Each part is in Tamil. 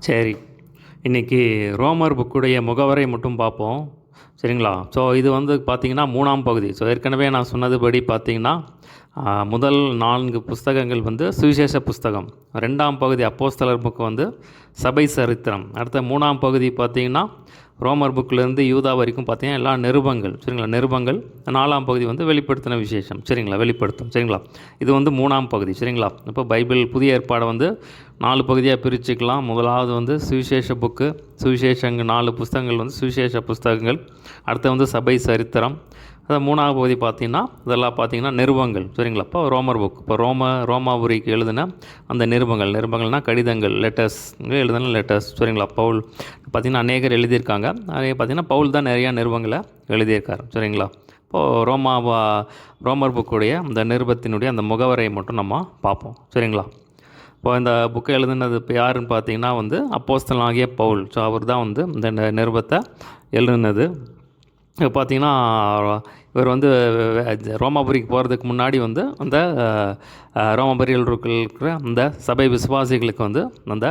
சரி. இன்றைக்கி ரோமர் புக்குடைய முகவரை மட்டும் பார்ப்போம். சரிங்களா? ஸோ இது வந்து பார்த்திங்கன்னா 3ஆம் பகுதி. ஸோ ஏற்கனவே நான் சொன்னதுபடி பார்த்திங்கன்னா முதல் 4 புஸ்தகங்கள் வந்து சுவிசேஷ புஸ்தகம், 2ஆம் பகுதி அப்போஸ்தலர் புக்கு வந்து சபை சரித்திரம், அடுத்த 3ஆம் பகுதி பார்த்திங்கன்னா ரோமர் புக்கிலேருந்து யூதா வரைக்கும் பார்த்திங்கன்னா எல்லாம் நிருபங்கள். சரிங்களா? நிருபங்கள். 4ஆம் பகுதி வந்து வெளிப்படுத்தின விசேஷம். சரிங்களா? வெளிப்படுத்தும். சரிங்களா? இது வந்து 3ஆம் பகுதி. சரிங்களா? இப்போ பைபிள் புதிய ஏற்பாடை வந்து 4 பகுதியாக பிரிச்சுக்கலாம். முதலாவது வந்து சுவிசேஷ புக்கு, சுவிசேஷங்கள் 4 புஸ்தகங்கள் வந்து சுவிசேஷ புஸ்தகங்கள். அடுத்து வந்து சபை சரித்திரம். அது 3ஆவது பகுதி பார்த்திங்கன்னா இதெல்லாம் பார்த்திங்கன்னா நிருபங்கள். சரிங்களா? இப்போ ரோமர் புக், இப்போ ரோமாபுரிக்கு எழுதின அந்த நிருபங்கள்னால் கடிதங்கள், லெட்டர்ஸ் எழுதின லெட்டர்ஸ். சரிங்களா? பவுல் பார்த்திங்கன்னா அநேகர் எழுதியிருக்காங்க. அதே பார்த்திங்கன்னா பவுல் தான் நிறையா நிருபங்களை எழுதியிருக்கார். சரிங்களா? இப்போது ரோமர் புக்குடைய அந்த நிருபத்தினுடைய அந்த முகவரை மட்டும் நம்ம பார்ப்போம். சரிங்களா? இப்போ இந்த புக்கை எழுதுனது இப்போ யாருன்னு பார்த்தீங்கன்னா வந்து அப்போஸ்தலனாகிய பவுல். ஸோ அவர் தான் வந்து இந்த நிருபத்தை எழுதுனது. இப்போ பார்த்திங்கன்னா இவர் வந்து ரோமாபுரிக்கு போகிறதுக்கு முன்னாடி வந்து அந்த ரோமாபுரியில் இருக்கிற அந்த சபை விசுவாசிகளுக்கு வந்து அந்த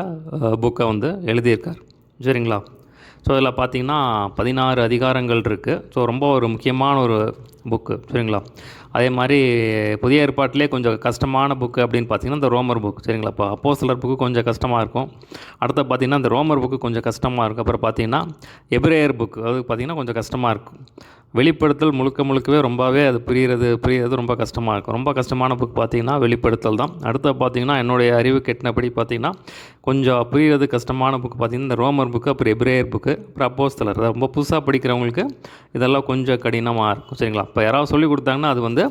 புக்கை வந்து எழுதியிருக்கார். சரிங்களா? ஸோ இதில் பார்த்திங்கன்னா 16 அதிகாரங்கள் இருக்குது. ஸோ ரொம்ப ஒரு முக்கியமான ஒரு புக்கு. சரிங்களா? அதே மாதிரி புதிய ஏற்பாட்டிலே கொஞ்சம் கஷ்டமான புக்கு அப்படின்னு பார்த்திங்கன்னா இந்த ரோமர் புக். சரிங்களா? இப்போ அப்போஸ்தலர் புக்கு கொஞ்சம் கஷ்டமாக இருக்கும். அடுத்து பார்த்திங்கன்னா இந்த ரோமர் புக்கு கொஞ்சம் கஷ்டமாக இருக்கும். அப்புறம் பார்த்திங்கன்னா எபிரேயர் புக்கு, அது பார்த்திங்கன்னா கொஞ்சம் கஷ்டமாக இருக்கும். வெளிப்படுத்தல் முழுக்கவே ரொம்பவே அது புரிகிறது ரொம்ப கஷ்டமாக இருக்கும். ரொம்ப கஷ்டமான புக் பார்த்திங்கன்னா வெளிப்படுத்தல் தான். அடுத்து பார்த்திங்கன்னா என்னுடைய அறிவு கெட்டினபடி பார்த்திங்கன்னா கொஞ்சம் புரிகிறது கஷ்டமான புக் பார்த்திங்கன்னா இந்த ரோமர் புக்கு, அப்புறம் எபிரேயர் புக்கு, அப்புறம் அப்போஸ்தலர். ரொம்ப புதுசாக படிக்கிறவங்களுக்கு இதெல்லாம் கொஞ்சம் கடினமாக இருக்கும். சரிங்களா? இப்போ யாராவது சொல்லி கொடுத்தாங்கன்னா அது வந்து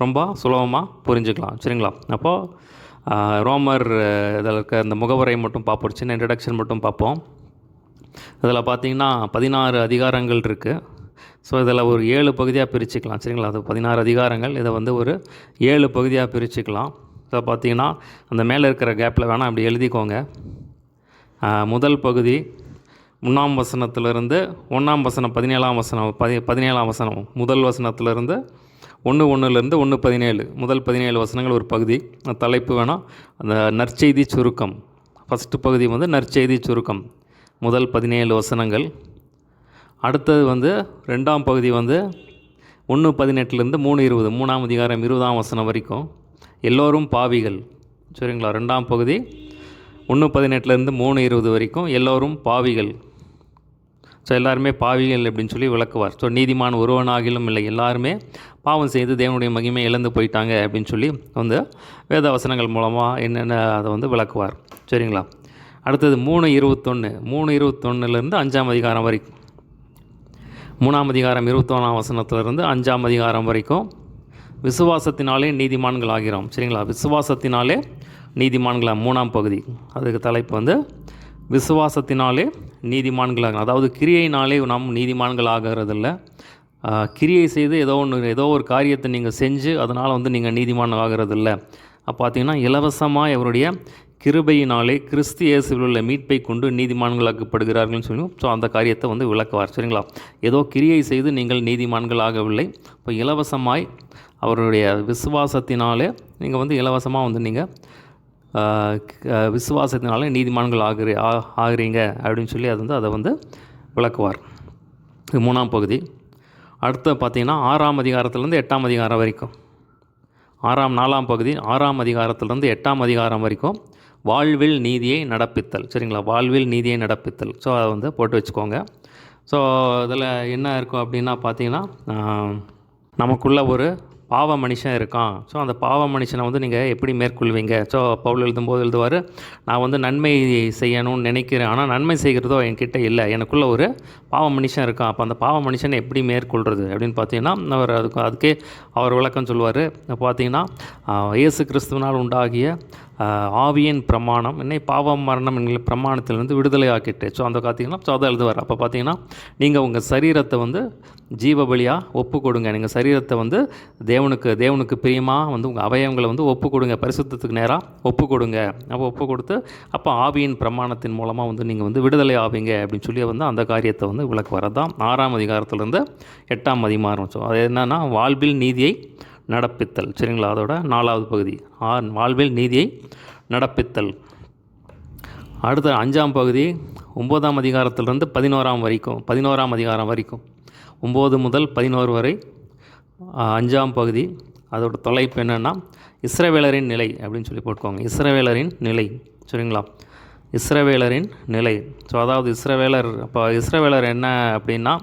ரொம்ப சுலபமாக புரிஞ்சுக்கலாம். சரிங்களா? அப்போது ரோமர் இதில் இருக்க இந்த முகவரை மட்டும் பார்ப்போம். சின்ன இன்ட்ரடக்ஷன் மட்டும் பார்ப்போம். இதில் பார்த்திங்கன்னா 16 அதிகாரங்கள் இருக்குது. ஸோ இதில் ஒரு 7 பகுதியாக பிரிச்சுக்கலாம். சரிங்களா? அது 16 அதிகாரங்கள். இதை வந்து ஒரு 7 பகுதியாக பிரிச்சுக்கலாம். ஸோ பார்த்திங்கன்னா அந்த மேலே இருக்கிற கேப்பில் வேணால் அப்படி எழுதிக்கோங்க. முதல் பகுதி 3ஆம் வசனத்திலிருந்து 1ஆம் வசனம் 17ஆம் வசனம் முதல் வசனத்திலிருந்து 1:1 1:17 முதல் 17 வசனங்கள் ஒரு பகுதி. தலைப்பு வேணால் அந்த நற்செய்தி சுருக்கம். ஃபஸ்ட்டு பகுதி வந்து நற்செய்தி சுருக்கம், முதல் 17 வசனங்கள். அடுத்தது வந்து 2ஆம் பகுதி வந்து 1:18 3:20 3ஆம் அதிகாரம் 20ஆம் வசனம் வரைக்கும் எல்லோரும் பாவிகள். சரிங்களா? 2ஆம் பகுதி 1:18 3:20 வரைக்கும் எல்லோரும் பாவிகள். ஸோ எல்லாருமே பாவிகள் அப்படின்னு சொல்லி விளக்குவார். ஸோ நீதிமான் ஒருவனாகிலும் இல்லை, எல்லாருமே பாவம் செய்து தேவனுடைய மகிமை இழந்து போயிட்டாங்க அப்படின்னு சொல்லி வந்து வேத வசனங்கள் மூலமாக என்னென்ன அதை வந்து விளக்குவார். சரிங்களா? அடுத்தது 3:21 5ஆம் அதிகாரம் வரைக்கும், 3ஆம் அதிகாரம் 21ஆம் வசனத்திலிருந்து 5ஆம் அதிகாரம் வரைக்கும் விசுவாசத்தினாலே நீதிமான்கள் ஆகிறோம். சரிங்களா? விசுவாசத்தினாலே நீதிமான்களாக 3ஆம் பகுதி. அதுக்கு தலைப்பு வந்து விசுவாசத்தினாலே நீதிமான்களாக, அதாவது கிரியையினாலே நாம் நீதிமான்கள் ஆகிறதில்ல. கிரியை செய்து ஏதோ ஒரு காரியத்தை நீங்கள் செஞ்சு அதனால் வந்து நீங்கள் நீதிமான் ஆகிறதில்ல. பார்த்திங்கன்னா இலவசமாக அவருடைய கிருபையினாலே கிறிஸ்து இயேசுவில் உள்ள மீட்பை கொண்டு நீதிமான்களாக்கப்படுகிறார்கள்னு சொல்லி ஸோ அந்த காரியத்தை வந்து விளக்குவார். சரிங்களா? ஏதோ கிரியை செய்து நீங்கள் நீதிமான்கள் ஆகவில்லை. இப்போ இலவசமாய் அவருடைய விசுவாசத்தினாலே நீங்கள் வந்து இலவசமாக வந்து நீங்கள் விசுவாசத்தினாலே நீதிமான்கள் ஆகிறீங்க அப்படின்னு சொல்லி அதை வந்து விளக்குவார். இது 3ஆம் பகுதி. அடுத்து பார்த்திங்கன்னா 6ஆம் அதிகாரத்துலேருந்து 8ஆம் அதிகாரம் வரைக்கும், 4ஆம் பகுதி 6ஆம் அதிகாரத்துலேருந்து 8ஆம் அதிகாரம் வரைக்கும் வாழ்வில் நீதியை நடப்பித்தல். சரிங்களா? வாழ்வில் நீதியை நடப்பித்தல். ஸோ அதை வந்து போட்டு வச்சுக்கோங்க. ஸோ இதில் என்ன இருக்கும் அப்படின்னா பார்த்திங்கன்னா நமக்குள்ள ஒரு பாவ மனுஷன் இருக்கான். ஸோ அந்த பாவ மனுஷனை வந்து நீங்கள் எப்படி மேற்கொள்வீங்க? ஸோ பவுல் எழுதுவார், நான் வந்து நன்மை செய்யணும்னு நினைக்கிறேன், ஆனால் நன்மை செய்கிறதோ என்கிட்ட இல்லை, எனக்குள்ளே ஒரு பாவ மனுஷன் இருக்கான். அப்போ அந்த பாவ மனுஷனை எப்படி மேற்கொள்கிறது அப்படின்னு பார்த்தீங்கன்னா அவர் அதுக்கே அவர் விளக்கம் சொல்லுவார். பார்த்தீங்கன்னா இயேசு கிறிஸ்துவினால் உண்டாகிய ஆவியின் பிரமாணம் என்னை பாவம் மரணம் என்கிற பிரமாணத்திலிருந்து விடுதலை ஆக்கிட்டு. ஸோ அந்த பார்த்தீங்கன்னா அதை எழுதுவார். அப்போ பார்த்தீங்கன்னா நீங்கள் உங்கள் சரீரத்தை வந்து ஜீவ பலியாக ஒப்பு கொடுங்க. நீங்கள் சரீரத்தை வந்து தேவனுக்கு பிரியமாக வந்து உங்கள் அவயவங்களை வந்து ஒப்பு கொடுங்க, பரிசுத்தத்துக்கு நேராக ஒப்பு கொடுங்க. அப்போ ஒப்பு கொடுத்து அப்போ ஆவியின் பிரமாணத்தின் மூலமாக வந்து நீங்கள் வந்து விடுதலை ஆவீங்க அப்படின்னு சொல்லி வந்து அந்த காரியத்தை வந்து விளக்குவார். தான் 6ஆம் அதிகாரத்திலிருந்து 8ஆம் அதிகாரம். ஸோ அது என்னென்னா வாழ்வில் நீதியை நடப்பித்தல். சரிங்களா? அதோட 4ஆவது பகுதி வாழ்வில் நீதியை நடப்பித்தல். அடுத்த 5ஆம் பகுதி 9ஆம் அதிகாரத்திலிருந்து 11ஆம் அதிகாரம் வரைக்கும் 9 முதல் 11 வரை 5ஆம் பகுதி. அதோட தலைப்பு என்னென்னா இஸ்ரவேலரின் நிலை அப்படின்னு சொல்லி போட்டுக்கோங்க. இஸ்ரவேலரின் நிலை, சரிங்களா? இஸ்ரவேலரின் நிலை. ஸோ அதாவது இஸ்ரவேலர் என்ன அப்படின்னா,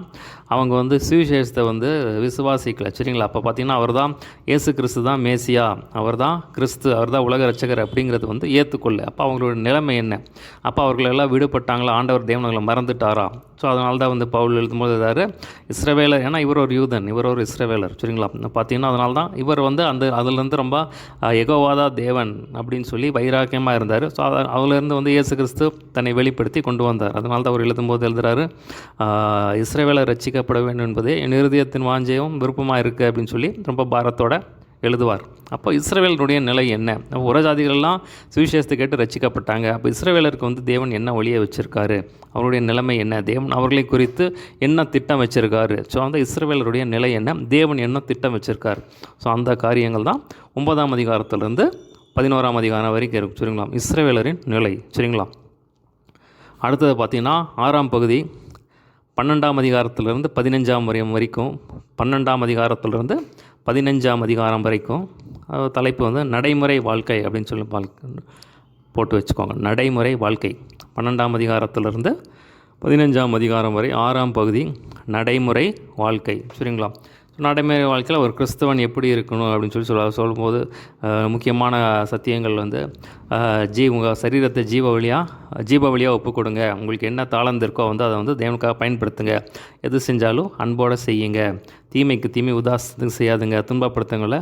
அவங்க வந்து சுவிசேஷத்தை வந்து விசுவாசிக்கலை, சரிங்களா? அப்போ பார்த்திங்கன்னா அவர் தான் இயேசு கிறிஸ்து தான் மேசியா, அவர் தான் கிறிஸ்து, அவர் தான் உலக ரட்சகர் அப்படிங்கிறது வந்து ஏற்றுக்கொள்ள. அப்போ அவங்களோட நிலைமை என்ன? அப்போ அவர்களெல்லாம் விடுபட்டாங்களா? ஆண்டவர் தேவனங்களை மறந்துட்டாரா? ஸோ அதனால தான் வந்து பவுல் எழுதும்போது ஏதாவது இஸ்ரவேலர், ஏன்னா இவர் ஒரு யூதன், இவர் ஒரு இஸ்ரவேலர், சரிங்களா? பார்த்திங்கன்னா அதனால தான் இவர் வந்து அதுலேருந்து ரொம்ப யெகோவாதா தேவன் அப்படின்னு சொல்லி வைராக்கியமாக இருந்தார். ஸோ அதுலேருந்து வந்து இயேசு கிறிஸ்து தன்னை வெளிப்படுத்தி கொண்டு வந்தார். அதனால தான் அவர் எழுதும்போது எழுதுகிறாரு, இஸ்ரவேலர் ரட்சிக்கப்பட வேண்டும் என்பதே என் இருதயத்தின் வாஞ்சையும் விருப்பமாக இருக்குது அப்படின்னு சொல்லி ரொம்ப பாரத்தோட எழுதுவார். அப்போ இஸ்ரவேலருடைய நிலை என்ன? உரஜாதிகளெல்லாம் சுவிசேஷத்தை கேட்டு ரட்சிக்கப்பட்டாங்க. அப்போ இஸ்ரவேலருக்கு வந்து தேவன் என்ன ஒளியை வச்சுருக்காரு, அவருடைய நிலைமை என்ன, தேவன் அவர்களை குறித்து என்ன திட்டம் வச்சுருக்காரு, ஸோ அந்த இஸ்ரவேலருடைய நிலை என்ன, தேவன் என்ன திட்டம் வச்சுருக்கார், ஸோ அந்த காரியங்கள் தான் 9ஆம் அதிகாரத்திலிருந்து 11ஆம் அதிகாரம் வரைக்கும் இருக்கும், சரிங்களா? இஸ்ரவேலரின் நிலை, சரிங்களா? அடுத்தது பார்த்திங்கன்னா 6ஆம் பகுதி 12ஆம் அதிகாரத்திலிருந்து 15ஆம் வரைக்கும் 12ஆம் அதிகாரத்திலிருந்து 15ஆம் அதிகாரம் வரைக்கும் தலைப்பு வந்து நடைமுறை வாழ்க்கை அப்படின்னு சொல்லி போட்டு வச்சுக்கோங்க. நடைமுறை வாழ்க்கை 12ஆம் அதிகாரத்திலிருந்து 15ஆம் அதிகாரம் வரை 6ஆம் பகுதி நடைமுறை வாழ்க்கை, சரிங்களா? நடைமுறை வாழ்க்கையில் ஒரு கிறிஸ்தவன் எப்படி இருக்கணும் அப்படின்னு சொல்லும்போது முக்கியமான சத்தியங்கள் வந்து உங்கள் சரீரத்தை ஜீவ வழியாக ஒப்பு கொடுங்க. உங்களுக்கு என்ன தாளந்து இருக்கோ வந்து அதை வந்து தேவனுக்காக பயன்படுத்துங்க. எது செஞ்சாலும் அன்போடு செய்யுங்க. தீமைக்கு தீமை உதாசத்துக்கு செய்யாதுங்க. துன்பப்படுத்துங்களை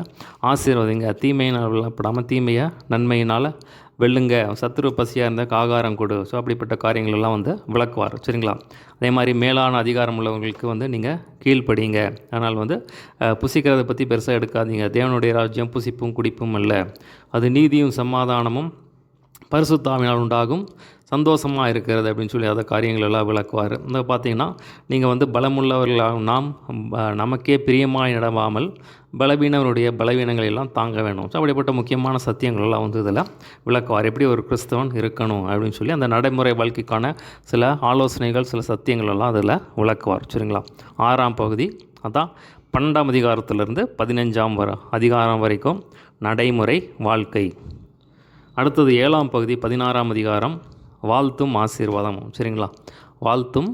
ஆசீர்வதிங்க. தீமையினால் படாமல் தீமையை நன்மையினால் வெல்லுங்க. சத்துரு பசியாக இருந்தால் ஆகாரம் கொடு. ஸோ அப்படிப்பட்ட காரியங்களெல்லாம் வந்து விளக்குவார், சரிங்களா? அதே மாதிரி மேலான அதிகாரம் உள்ளவங்களுக்கு வந்து நீங்கள் கீழ்ப்படிங்க. அதனால் வந்து புசிக்கிறத பற்றி பெருசாக எடுக்காதீங்க. தேவனுடைய ராஜ்யம் புசிப்பும் குடிப்பும் அல்ல, அது நீதியும் சமாதானமும் பரிசுத்தாவினால் உண்டாகும் சந்தோஷமாக இருக்கிறது அப்படின்னு சொல்லி அதை காரியங்கள் எல்லாம் விளக்குவார். இந்த பார்த்திங்கன்னா நீங்கள் வந்து பலமுள்ளவர்களாக நாம் நமக்கே பிரியமாக நடவாமல் பலவீனவருடைய பலவீனங்களை எல்லாம் தாங்க வேணும். ஸோ அப்படிப்பட்ட முக்கியமான சத்தியங்கள் எல்லாம் வந்து இதில் விளக்குவார். எப்படி ஒரு கிறிஸ்தவன் இருக்கணும் அப்படின்னு சொல்லி அந்த நடைமுறை வாழ்க்கைக்கான சில ஆலோசனைகள், சில சத்தியங்கள் எல்லாம் அதில் விளக்குவார், சரிங்களா? 6ஆம் பகுதி அதான் 12ஆம் அதிகாரத்திலிருந்து 15ஆம் அதிகாரம் வரைக்கும் நடைமுறை வாழ்க்கை. அடுத்தது 7ஆம் பகுதி 16ஆம் அதிகாரம் வாழ்த்தும் ஆசீர்வாதமும், சரிங்களா? வாழ்த்தும்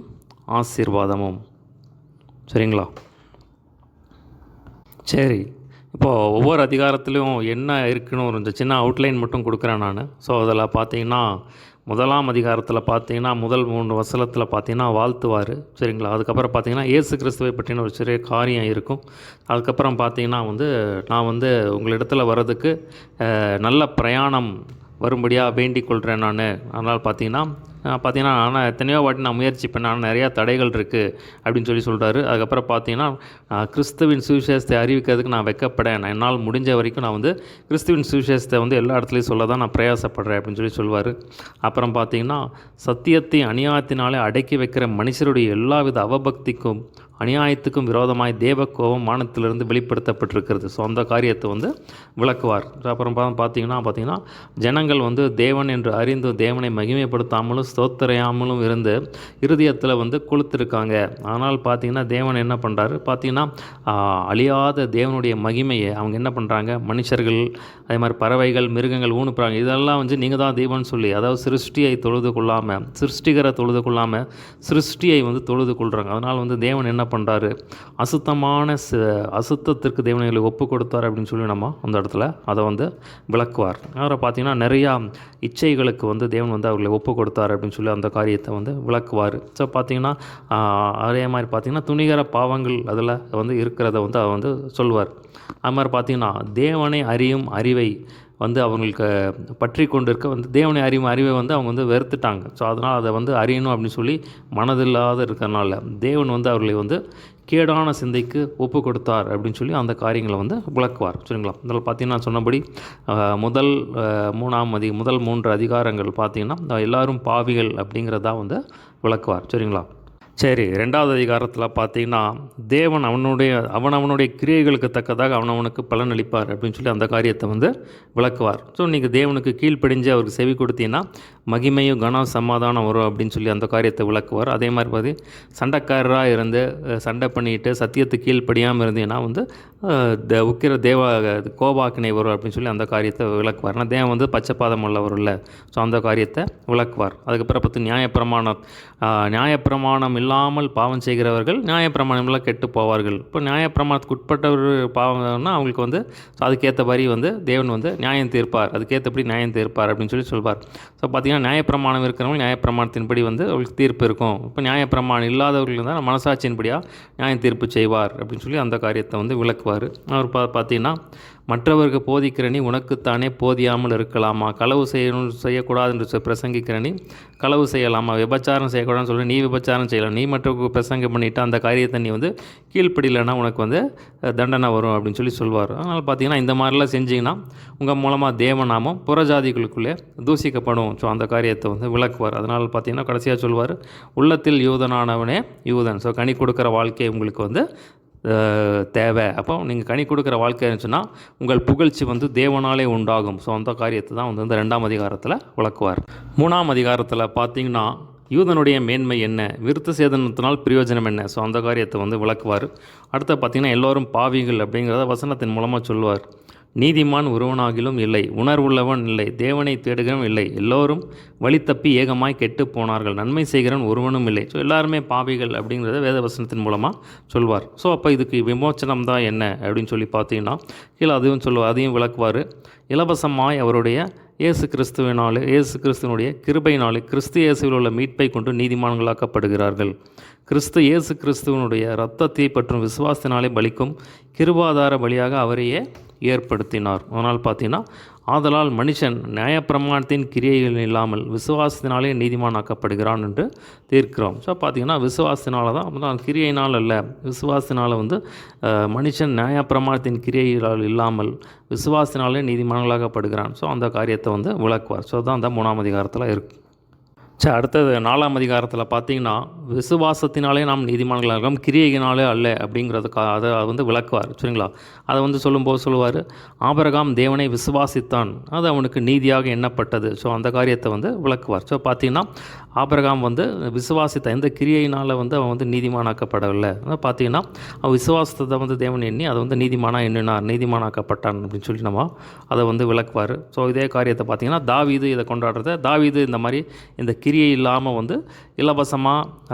ஆசீர்வாதமும், சரிங்களா? சரி, இப்போது ஒவ்வொரு அதிகாரத்துலேயும் என்ன இருக்குன்னு ஒரு சின்ன அவுட்லைன் மட்டும் கொடுக்குறேன் நான். ஸோ அதில் பார்த்தீங்கன்னா 1ஆம் அதிகாரத்தில் பார்த்தீங்கன்னா முதல் 3 வசனத்தில் பார்த்தீங்கன்னா வாழ்த்துவார், சரிங்களா? அதுக்கப்புறம் பார்த்தீங்கன்னா இயேசு கிறிஸ்துவை பற்றின ஒரு சிறிய காரியம் இருக்கும். அதுக்கப்புறம் பார்த்தீங்கன்னா வந்து நான் வந்து உங்களிடத்தில் வர்றதுக்கு நல்ல பிரயாணம் வரும்படியாக வேண்டிக் கொள்கிறேன் நான். அதனால் பார்த்தீங்கன்னா ஆனால் எத்தனையோ வாட்டி நான் முயற்சி பண்ணேன், ஆனால் நிறையா தடைகள் இருக்குது அப்படின்னு சொல்கிறாரு. அதுக்கப்புறம் பார்த்தீங்கன்னா கிறிஸ்துவின் சுவிசேஷத்தை அறிவிக்கிறதுக்கு நான் வெட்கப்படேன். என்னால் முடிஞ்ச வரைக்கும் நான் வந்து கிறிஸ்துவின் சுவிசேஷத்தை வந்து எல்லா இடத்துலையும் சொல்ல தான் நான் பிரயாசப்படுறேன் அப்படின்னு சொல்லுவார். அப்புறம் பார்த்தீங்கன்னா சத்தியத்தை அநியாயத்தினாலே அடக்கி வைக்கிற மனுஷருடைய எல்லாவித அவபக்திக்கும் அநியாயத்துக்கும் விரோதமாய் தேவ கோபம் வானத்திலிருந்து வெளிப்படுத்தப்பட்டிருக்கிறது. ஸோ அந்த காரியத்தை வந்து விளக்குவார். அப்புறம் பார்த்தீங்கன்னா ஜனங்கள் வந்து தேவன் என்று அறிந்து தேவனை மகிமைப்படுத்தாமலும் ஸ்தோத்திரையாமலும் இருந்து இருதயத்தில் வந்து கொளுத்திருக்காங்க. ஆனால் பார்த்தீங்கன்னா தேவன் என்ன பண்ணுறாரு? பார்த்தீங்கன்னா அழியாத தேவனுடைய மகிமையை அவங்க என்ன பண்ணுறாங்க? மனுஷர்கள், அதே மாதிரி பறவைகள், மிருகங்கள் ஊனுப்புறாங்க. இதெல்லாம் வந்து நீங்கள் தான் தெய்வம்னு சொல்லி, அதாவது சிருஷ்டியை தொழுது கொள்ளாமல், சிருஷ்டிகரை தொழுது கொள்ளாமல் சிருஷ்டியை வந்து தொழுது கொள்கிறாங்க. அதனால் வந்து தேவன் என்ன பண்ணுறாரு? அசுத்தத்திற்கு தேவனை ஒப்பு கொடுத்தார் அப்படின்னு சொல்லி நம்ம அந்த இடத்துல அதை வந்து விளக்குவார். அவரை பார்த்தீங்கன்னா நிறையா இச்சைகளுக்கு வந்து தேவன் வந்து அவர்களை ஒப்பு கொடுத்தார் அப்படின்னு சொல்லி அந்த காரியத்தை வந்து விளக்குவார். ஸோ பார்த்தீங்கன்னா அதே மாதிரி பார்த்தீங்கன்னா துணிகர பாவங்கள் அதில் வந்து இருக்கிறத வந்து அவர் வந்து சொல்லுவார். அது மாதிரி பார்த்தீங்கன்னா தேவனை அறியும் அறிவை வந்து அவங்களுக்கு பற்றி கொண்டு இருக்க வந்து தேவனை அறியும் அறிவை வந்து அவங்க வந்து வெறுத்துட்டாங்க. ஸோ அதனால் அதை வந்து அறியணும் அப்படின்னு சொல்லி மனதில்லாத இருக்கிறனால தேவன் வந்து அவர்களை வந்து கேடான சிந்தைக்கு ஒப்பு கொடுத்தார் அப்படின்னு சொல்லி அந்த காரியங்களை வந்து விளக்குவார், சரிங்களா? இதில் பார்த்தீங்கன்னா சொன்னபடி முதல் 3 அதிகாரங்கள் பார்த்தீங்கன்னா எல்லாரும் பாவிகள் அப்படிங்கிறதா வந்து விளக்குவார், சரிங்களா? சரி, 2வது அதிகாரத்தில் பார்த்தீங்கன்னா, தேவன் அவனவனுடைய கிரியைகளுக்கு தக்கதாக அவனவனுக்கு பலன் அளிப்பார் அப்படின்னு சொல்லி அந்த காரியத்தை வந்து விளக்குவார். ஸோ நீங்கள் தேவனுக்கு கீழ்ப்படிஞ்சு அவருக்கு செவி கொடுத்தீங்கன்னா மகிமையும் கனம் சமாதானம் வரும் அப்படின்னு சொல்லி அந்த காரியத்தை விளக்குவார். அதே மாதிரி பார்த்து சண்டைக்காரராக இருந்து சண்டை பண்ணிட்டு சத்தியத்துக்கு கீழ்ப்படியாமல் இருந்தீங்கன்னா வந்து உக்கிர கோபாக்கினை வரும் அப்படின்னு சொல்லி அந்த காரியத்தை விளக்குவார். ஆனால் தேவன் வந்து பச்சைப்பாதம் உள்ளவர் இல்லை. ஸோ அந்த காரியத்தை விளக்குவார். அதுக்கப்புறம் பார்த்து நியாயப்பிரமாணம் இல்லாமல் பாவம் செய்கிறவர்கள் நியாயப்பிரமாணம்லாம் கெட்டு போவார்கள். இப்போ நியாயப்பிரமாணத்துக்கு உட்பட்டவர் பாவம்னா அவங்களுக்கு வந்து அதுக்கேற்ற மாதிரி வந்து தேவன் வந்து நியாயம் தீர்ப்பார், அதுக்கேற்றபடி நியாயம் தீர்ப்பார் அப்படின்னு சொல்லி சொல்வார். ஸோ பார்த்திங்கன்னா நியாயப்பிரமாணம் இருக்கிறவங்க நியாயப்பிரமாணத்தின்படி வந்து அவங்களுக்கு தீர்ப்பு இருக்கும். இப்போ நியாயப்பிரமாணம் இல்லாதவர்கள் தான் மனசாட்சியின்படியாக நியாயம் தீர்ப்பு செய்வார் அப்படின்னு சொல்லி அந்த காரியத்தை வந்து விளக்குவார். அவர் பார்த்திங்கன்னா மற்றவருக்கு போதிக்கிற நீ உனக்குத்தானே போதியாமல் இருக்கலாமா, களவு செய்யக்கூடாது என்று பிரசங்கிக்கிற நீ களவு செய்யலாமா, விபச்சாரம் செய்யக்கூடாதுன்னு சொல்லி நீ விபச்சாரம் செய்யலாம், நீ மற்றவருக்கு பிரசங்கம் பண்ணிவிட்டு அந்த காரியத்தை நீ வந்து கீழ்ப்படியலைன்னா உனக்கு வந்து தண்டனை வரும் அப்படின்னு சொல்லி சொல்வார். அதனால் பார்த்திங்கன்னா இந்த மாதிரிலாம் செஞ்சிங்கன்னா உங்கள் மூலமாக தேவநாமம் புறஜாதிகளுக்குள்ளே தூசிக்கப்படும். ஸோ அந்த காரியத்தை வந்து விளக்குவார். அதனால் பார்த்திங்கன்னா கடைசியாக சொல்வார், உள்ளத்தில் யூதனானவனே யூதன். ஸோ கனி கொடுக்குற வாழ்க்கை உங்களுக்கு வந்து தேவை. அப்போ நீங்கள் கனி கொடுக்குற வாழ்க்கை இருந்துச்சுன்னா உங்கள் புகழ்ச்சி வந்து தேவனாலே உண்டாகும். ஸோ அந்த காரியத்தை தான் வந்து 2ஆம் அதிகாரத்தில் விளக்குவார். 3ஆம் அதிகாரத்தில் பார்த்திங்கன்னா யூதனுடைய மேன்மை என்ன, விருத்த சேதனத்தினால் பிரயோஜனம் என்ன, ஸோ அந்த காரியத்தை வந்து விளக்குவார். அடுத்து பார்த்திங்கன்னா எல்லோரும் பாவிகள் அப்படிங்கிறத வசனத்தின் மூலமாக சொல்லுவார். நீதிமான் ஒருவனாகிலும் இல்லை, உணர்வுள்ளவன் இல்லை, தேவனை தேடுகிறவன் இல்லை, எல்லோரும் வழி தப்பி ஏகமாய் கெட்டு போனார்கள், நன்மை செய்கிறவன் ஒருவனும் இல்லை. ஸோ எல்லாருமே பாவிகள் அப்படிங்கிறத வேத வசனத்தின் மூலமாக சொல்வார். ஸோ அப்போ இதுக்கு விமோச்சனம் தான் என்ன அப்படின்னு சொல்லி பார்த்தீங்கன்னா கீழே அதுவும் சொல்லுவார், அதையும் விளக்குவார். இலவசமாய் அவருடைய இயேசு கிறிஸ்துவனுடைய கிருபையினாலே கிறிஸ்து இயேசுவில் உள்ள மீட்பை கொண்டு நீதிமான்களாக்கப்படுகிறார்கள். இயேசு கிறிஸ்துவனுடைய இரத்தத்தை பற்றும் விசுவாசத்தினாலே பலிக்கும் கிருபாதார பலியாக அவரையே ஏற்படுத்தினார். அதனால் பார்த்தீங்கன்னா ஆதலால் மனுஷன் நியாயப்பிரமாணத்தின் கிரியைகள் இல்லாமல் விசுவாசத்தினாலே நீதிமானாக்கப்படுகிறான் என்று தீர்க்கிறோம். ஸோ பார்த்திங்கன்னா விசுவாசத்தினால தான், கிரியையினால் அல்ல, விசுவாசத்தினால் வந்து மனுஷன் நியாயப்பிரமாணத்தின் கிரியைகளால் இல்லாமல் விசுவாசத்தினாலே நீதிமான்களாக்கப்படுகிறான். ஸோ அந்த காரியத்தை வந்து விளக்குவார். ஸோ தான் அந்த 3ஆம் அதிகாரத்தில் இருக்குது. அடுத்தது 4ஆம் அதிகாரத்தில் பார்த்திங்கன்னா விசுவாசத்தினாலே நாம் நீதிமான்களாக கிரியையினாலே அல்ல அப்படிங்கிறது அதை வந்து விளக்குவார். சரிங்களா? அதை வந்து சொல்லும்போது சொல்லுவார், ஆபிரகாம் தேவனை விசுவாசித்தான், அது அவனுக்கு நீதியாக எண்ணப்பட்டது. ஸோ அந்த காரியத்தை வந்து விளக்குவார். ஸோ பார்த்திங்கன்னா ஆபிரகாம் வந்து விசுவாசித்தான், எந்த கிரியையினால் வந்து அவன் வந்து நீதிமானாக்கப்படவில்லை. பார்த்திங்கன்னா அவன் விசுவாசத்தை வந்து தேவன் எண்ணி அதை வந்து நீதிமானாக்கப்பட்டான் அப்படின்னு சொல்லி நம்ம அதை வந்து விளக்குவார். ஸோ இதே காரியத்தை பார்த்திங்கன்னா தாவீது இதை கொண்டாடுறத, தாவீது இந்த மாதிரி இந்த கிரியை இல்லாமல் வந்து இலவசமாக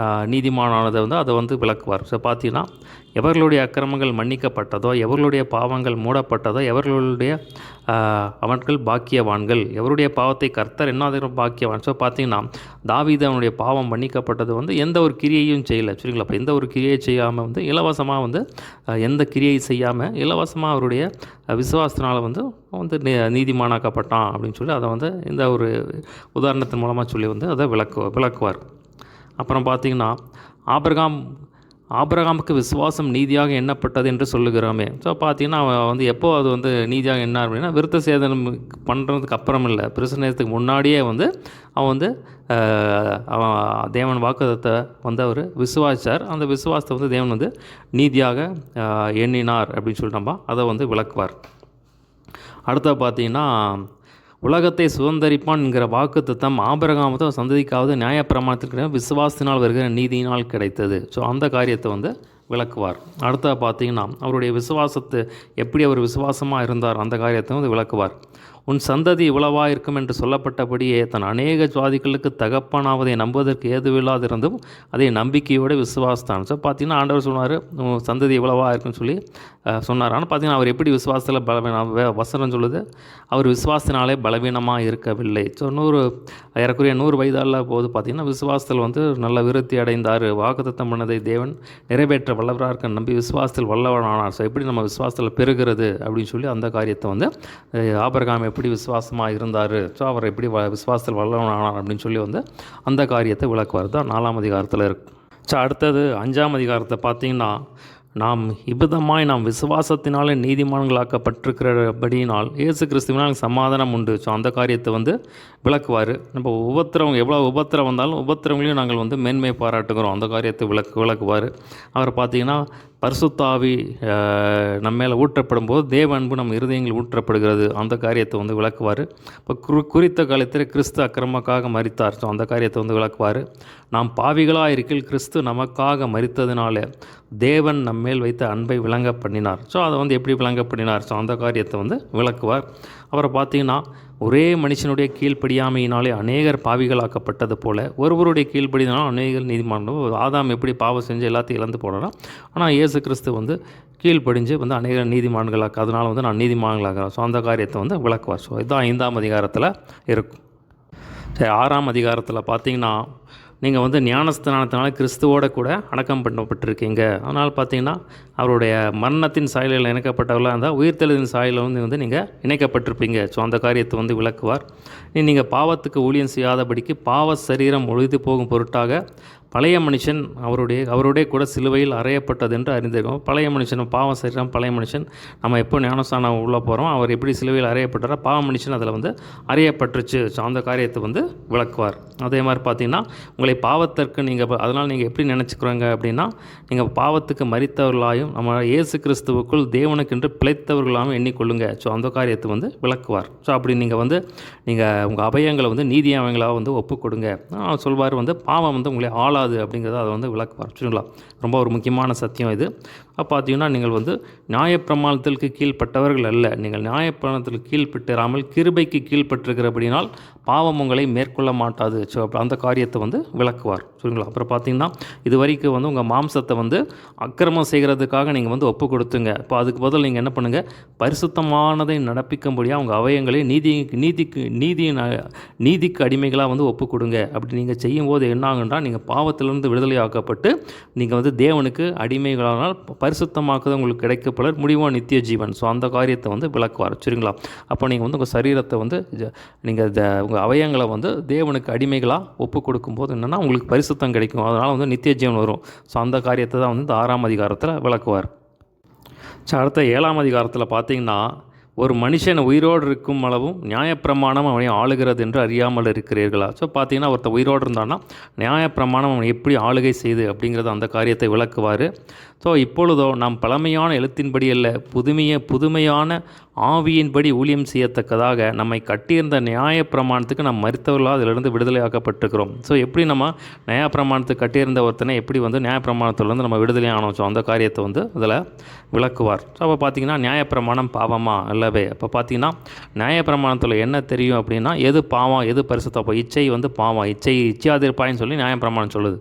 நீதிமானானதை வந்து அதை வந்து விளக்குவார். ஸோ பார்த்தீங்கன்னா எவர்களுடைய அக்கிரமங்கள் மன்னிக்கப்பட்டதோ, எவர்களுடைய பாவங்கள் மூடப்பட்டதோ, அவர்கள் பாக்கியவான்கள், எவருடைய பாவத்தை கர்த்தர் என்ன பாக்கியவான். ஸோ பார்த்தீங்கன்னா தாவீது அவனுடைய பாவம் மன்னிக்கப்பட்டது வந்து எந்த ஒரு கிரியையும் செய்யலை. சரிங்களா? அப்போ எந்த ஒரு கிரியை செய்யாமல் வந்து இலவசமாக வந்து எந்த கிரியை செய்யாமல் இலவசமாக அவருடைய விசுவாசத்தினால் வந்து நீதிமானாக்கப்பட்டான் அப்படின்னு சொல்லி அதை வந்து இந்த ஒரு உதாரணத்தின் மூலமாக சொல்லி வந்து அதை விளக்குவார். அப்புறம் பார்த்திங்கன்னா ஆபிரகாமுக்கு விசுவாசம் நீதியாக எண்ணப்பட்டது என்று சொல்லுகிறோமே. ஸோ பார்த்தீங்கன்னா அவன் வந்து எப்போ அது வந்து நீதியாக என்ன அப்படின்னா விருத்த சேதனம் பண்ணுறதுக்கு அப்புறம் இல்லை, பிரசனத்துக்கு முன்னாடியே வந்து அவன் வந்து அவன் தேவன் வாக்குத்தத்தை வந்து அவர் விசுவாசித்தார். அந்த விசுவாசத்தை வந்து தேவன் வந்து நீதியாக எண்ணினார் அப்படின்னு சொல்லி நம்ம அதை வந்து விளக்குவார். அடுத்த பார்த்தீங்கன்னா உலகத்தை சுதந்தரிப்பான் என்கிற வாக்கு தத்தம் ஆபிரகாமத்தோ சந்ததிக்காவது நியாயப்பிரமாணத்திற்கு விசுவாசத்தினால் வருகிற நீதியினால் கிடைத்தது. ஸோ அந்த காரியத்தை வந்து விளக்குவார். அடுத்த பார்த்தீங்கன்னா அவருடைய விசுவாசத்தை எப்படி அவர் விசுவாசமாக இருந்தார் அந்த காரியத்தை வந்து விளக்குவார். உன் சந்ததி இவ்வளவாக இருக்கும் என்று சொல்லப்பட்டபடியே தன் அநேக ஜாதிகளுக்கு தகப்பனாவதை நம்புவதற்கு ஏதுவில்லாதிருந்தும் அதை நம்பிக்கையோடு விசுவாசத்தான். ஸோ பார்த்தீங்கன்னா ஆண்டவர் சொன்னார் சந்ததி இவ்வளவாக இருக்குன்னு சொல்லி சொன்னார். ஆனால் பார்த்தீங்கன்னா அவர் எப்படி விசுவாசத்தில் வசனம் சொல்லுது, அவர் விசுவாசத்தினாலே பலவீனமாக இருக்கவில்லை. ஸோ ஏறக்குறைய 100 வயதால் போது பார்த்திங்கன்னா விசுவாசத்தில் வந்து நல்ல விருத்தி அடைந்தார். வாக்குத்தத்தம் பண்ணதை தேவன் நிறைவேற்ற வல்லவராக இருக்க நம்பி விசுவாசத்தில் வல்லவனானார். ஸோ எப்படி நம்ம விசுவாசத்தில் பெறுகிறது அப்படின்னு சொல்லி அந்த காரியத்தை வந்து ஆபிரகாம் எப்படி விசுவாசமாக இருந்தார், ஸோ அவர் எப்படி விசுவாசத்தில் வல்லவனானார் அப்படின்னு சொல்லி வந்து அந்த காரியத்தை விளக்குவார். தான் 4ஆம் அதிகாரத்தில் இருக்குது. ஸோ அடுத்தது 5ஆம் அதிகாரத்தை பார்த்திங்கன்னா நாம் இவ்விதமாய் நாம் விசுவாசத்தினாலே நீதிமான்களாக்கப்பட்டிருக்கிறபடியினால் இயேசு கிறிஸ்துவினால் சமாதானம் உண்டு. ஸோ அந்த காரியத்தை வந்து விளக்குவார். நம்ம எவ்வளோ உபத்திரம் வந்தாலும் உபத்திரங்களையும் நாங்கள் வந்து மேன்மை பாராட்டுகிறோம், அந்த காரியத்தை விளக்குவார். அவர் பார்த்திங்கன்னா பரிசுத்த ஆவி நம்ம மேலே ஊற்றப்படும் போது தேவ அன்பு நம்ம இருதயங்கள் ஊற்றப்படுகிறது, அந்த காரியத்தை வந்து விளக்குவார். இப்போ குறித்த காலத்தில் கிறிஸ்து அக்கிரமக்காக மரித்தார். ஸோ அந்த காரியத்தை வந்து விளக்குவார். நாம் பாவிகளாக இருக்கையில் கிறிஸ்து நமக்காக மரித்ததினால தேவன் நம்மேல் வைத்த அன்பை விளங்க பண்ணினார். ஸோ அதை வந்து எப்படி விளங்க பண்ணினார்? ஸோ அந்த காரியத்தை வந்து விளக்குவார். அவரை பார்த்திங்கன்னா ஒரே மனுஷனுடைய கீழ்ப்படியாமையினாலே அநேகர் பாவிகளாக்கப்பட்டது போல ஒருவருடைய கீழ்ப்படினாலும் அநேகர் நீதிமான்கள். ஆதாம் எப்படி பாவம் செஞ்சு எல்லாத்தையும் இழந்து போனாலும், ஆனால் இயேசு கிறிஸ்து வந்து கீழ்ப்படிஞ்சு வந்து அநேகர் நீதிமான்களாக்க, அதனால் வந்து நான் நீதிமான்களாகிறேன். ஸோ அந்த காரியத்தை வந்து விளக்குவார். ஸோ இதுதான் 5ஆம் அதிகாரத்தில் இருக்கும். சரி, 6ஆம் அதிகாரத்தில் பார்த்திங்கன்னா நீங்கள் வந்து ஞானஸ்தானத்தினால கிறிஸ்துவோட கூட அடக்கம் பண்ணப்பட்டிருக்கீங்க. அதனால் பார்த்தீங்கன்னா அவருடைய மரணத்தின் சாயலில் இணைக்கப்பட்டவர்களாக இருந்தால் உயிர்த்தெழுதின் சாயலில் வந்து நீங்கள் இணைக்கப்பட்டிருப்பீங்க. ஸோ அந்த காரியத்தை வந்து விளக்குவார். நீங்கள் பாவத்துக்கு ஊழியம் செய்யாதபடிக்கு பாவ சரீரம் ஒழிந்து போகும் பொருட்டாக பழைய மனுஷன் அவருடைய கூட சிலுவையில் அறையப்பட்டது என்று அறிந்திருக்கோம். பழைய மனுஷன் பாவ சரீரம், பழைய மனுஷன் நம்ம எப்போ ஞானஸ்தானம் உள்ளே போகிறோம், அவர் எப்படி சிலுவையில் அறையப்பட்டாரோ பாவ மனுஷன் அதில் வந்து அறையப்பட்டுருச்சு. ஸோ அந்த காரியத்தை வந்து விளக்குவார். அதே மாதிரி பார்த்திங்கன்னா உங்களை பாவத்திற்கு அதனால் நீங்கள் எப்படி நினச்சிக்கிறோங்க அப்படின்னா, நீங்கள் பாவத்துக்கு மரித்தவர்களாயும் நம்ம இயேசு கிறிஸ்துவுக்குள் தேவனுக்கென்று பிழைத்தவர்களாகவும் எண்ணிக்கொள்ளுங்க. ஸோ அந்த காரியத்தை வந்து விளக்குவார். ஸோ அப்படி நீங்கள் உங்கள் அபயங்களை வந்து நீதி அவங்களாக வந்து ஒப்புக் கொடுங்க சொல்வார். வந்து பாவம் வந்து உங்களை ஆளாது அப்படிங்கிறத அதை வந்து விளக்குவார். சரிங்களா? ரொம்ப ஒரு முக்கியமான சத்தியம் இது. பார்த்தீங்கன்னா நீங்கள் வந்து நியாயப்பிரமாணத்திற்கு கீழ்ப்பட்டவர்கள் அல்ல, நீங்கள் நியாயப்பிரமாணத்திற்கு கீழ்ப்பட்டிராமல் கிருபைக்கு கீழ்ப்பட்டிருக்கிறபடினால் பாவம் உங்களை மேற்கொள்ள மாட்டாது. ஸோ அந்த காரியத்தை வந்து விளக்குவார். சரிங்களா? அப்புறம் பார்த்தீங்கன்னா இது வரைக்கும் வந்து உங்கள் மாம்சத்தை வந்து அக்கிரமம் செய்கிறதுக்காக நீங்கள் வந்து ஒப்பு கொடுத்துங்க. இப்போ அதுக்கு பதில் நீங்கள் என்ன பண்ணுங்கள், பரிசுத்தமானதை நடப்பிக்கும்படியாக உங்கள் அவயங்களை நீதிக்கு அடிமைகளாக வந்து ஒப்பு கொடுங்க. அப்படி நீங்கள் செய்யும்போது என்ன ஆகுன்றா, நீங்கள் பாவத்திலிருந்து விடுதலையாக்கப்பட்டு நீங்கள் வந்து தேவனுக்கு அடிமைகளானால் பரிசுத்தமாக்குறது உங்களுக்கு கிடைக்கப்பட முடிவாக நித்திய ஜீவன். ஸோ அந்த காரியத்தை வந்து விளக்குவார். சரிங்களா? அப்போ நீங்கள் வந்து உங்கள் சரீரத்தை வந்து நீங்கள் உங்கள் அவயங்களை வந்து தேவனுக்கு அடிமைகளாக ஒப்பு கொடுக்கும்போது என்னென்னா உங்களுக்கு பரிசுத்தம் கிடைக்கும். அதனால் வந்து நித்திய ஜீவன் வரும். ஸோ அந்த காரியத்தை தான் வந்து இந்த 6ஆம் அதிகாரத்தில் விளக்குவார். அடுத்த 7ஆம் அதிகாரத்தில் பார்த்தீங்கன்னா ஒரு மனுஷன் உயிரோடு இருக்கும் அளவும் நியாயப்பிரமாணம் அவனை ஆளுகிறது என்று அறியாமல் இருக்கிறீர்களா? ஸோ பார்த்தீங்கன்னா ஒருத்தர் உயிரோடு இருந்தான்னா நியாயப்பிரமாணம் அவனை எப்படி ஆளுகை செய்து அப்படிங்கிறத அந்த காரியத்தை விளக்குவார். ஸோ இப்பொழுதோ நாம் பழமையான எழுத்தின்படி அல்ல, புதுமையான ஆவியின்படி ஊழியம் செய்யத்தக்கதாக நம்மை கட்டியிருந்த நியாயப்பிரமாணத்துக்கு நாம் மரித்தவர்களாக அதிலிருந்து விடுதலையாக்கப்பட்டிருக்கிறோம். ஸோ எப்படி நம்ம நியாயப்பிரமாணத்துக்கு கட்டியிருந்த ஒருத்தனை எப்படி வந்து நியாயப்பிரமாணத்திலிருந்து நம்ம விடுதலை ஆனோம். ஸோ அந்த காரியத்தை வந்து அதில் விளக்குவார். ஸோ அப்போ பார்த்திங்கன்னா நியாயப்பிரமாணம் பாவமா அல்லவே? அப்போ பார்த்திங்கன்னா நியாயப்பிரமாணத்தில் என்ன தெரியும் அப்படின்னா எது பாவம் எது பரிசுத்தம். அப்போ இச்சை வந்து பாவம், இச்சையாதிருப்பாயின்னு சொல்லி நியாயப்பிரமாணம் சொல்லுது.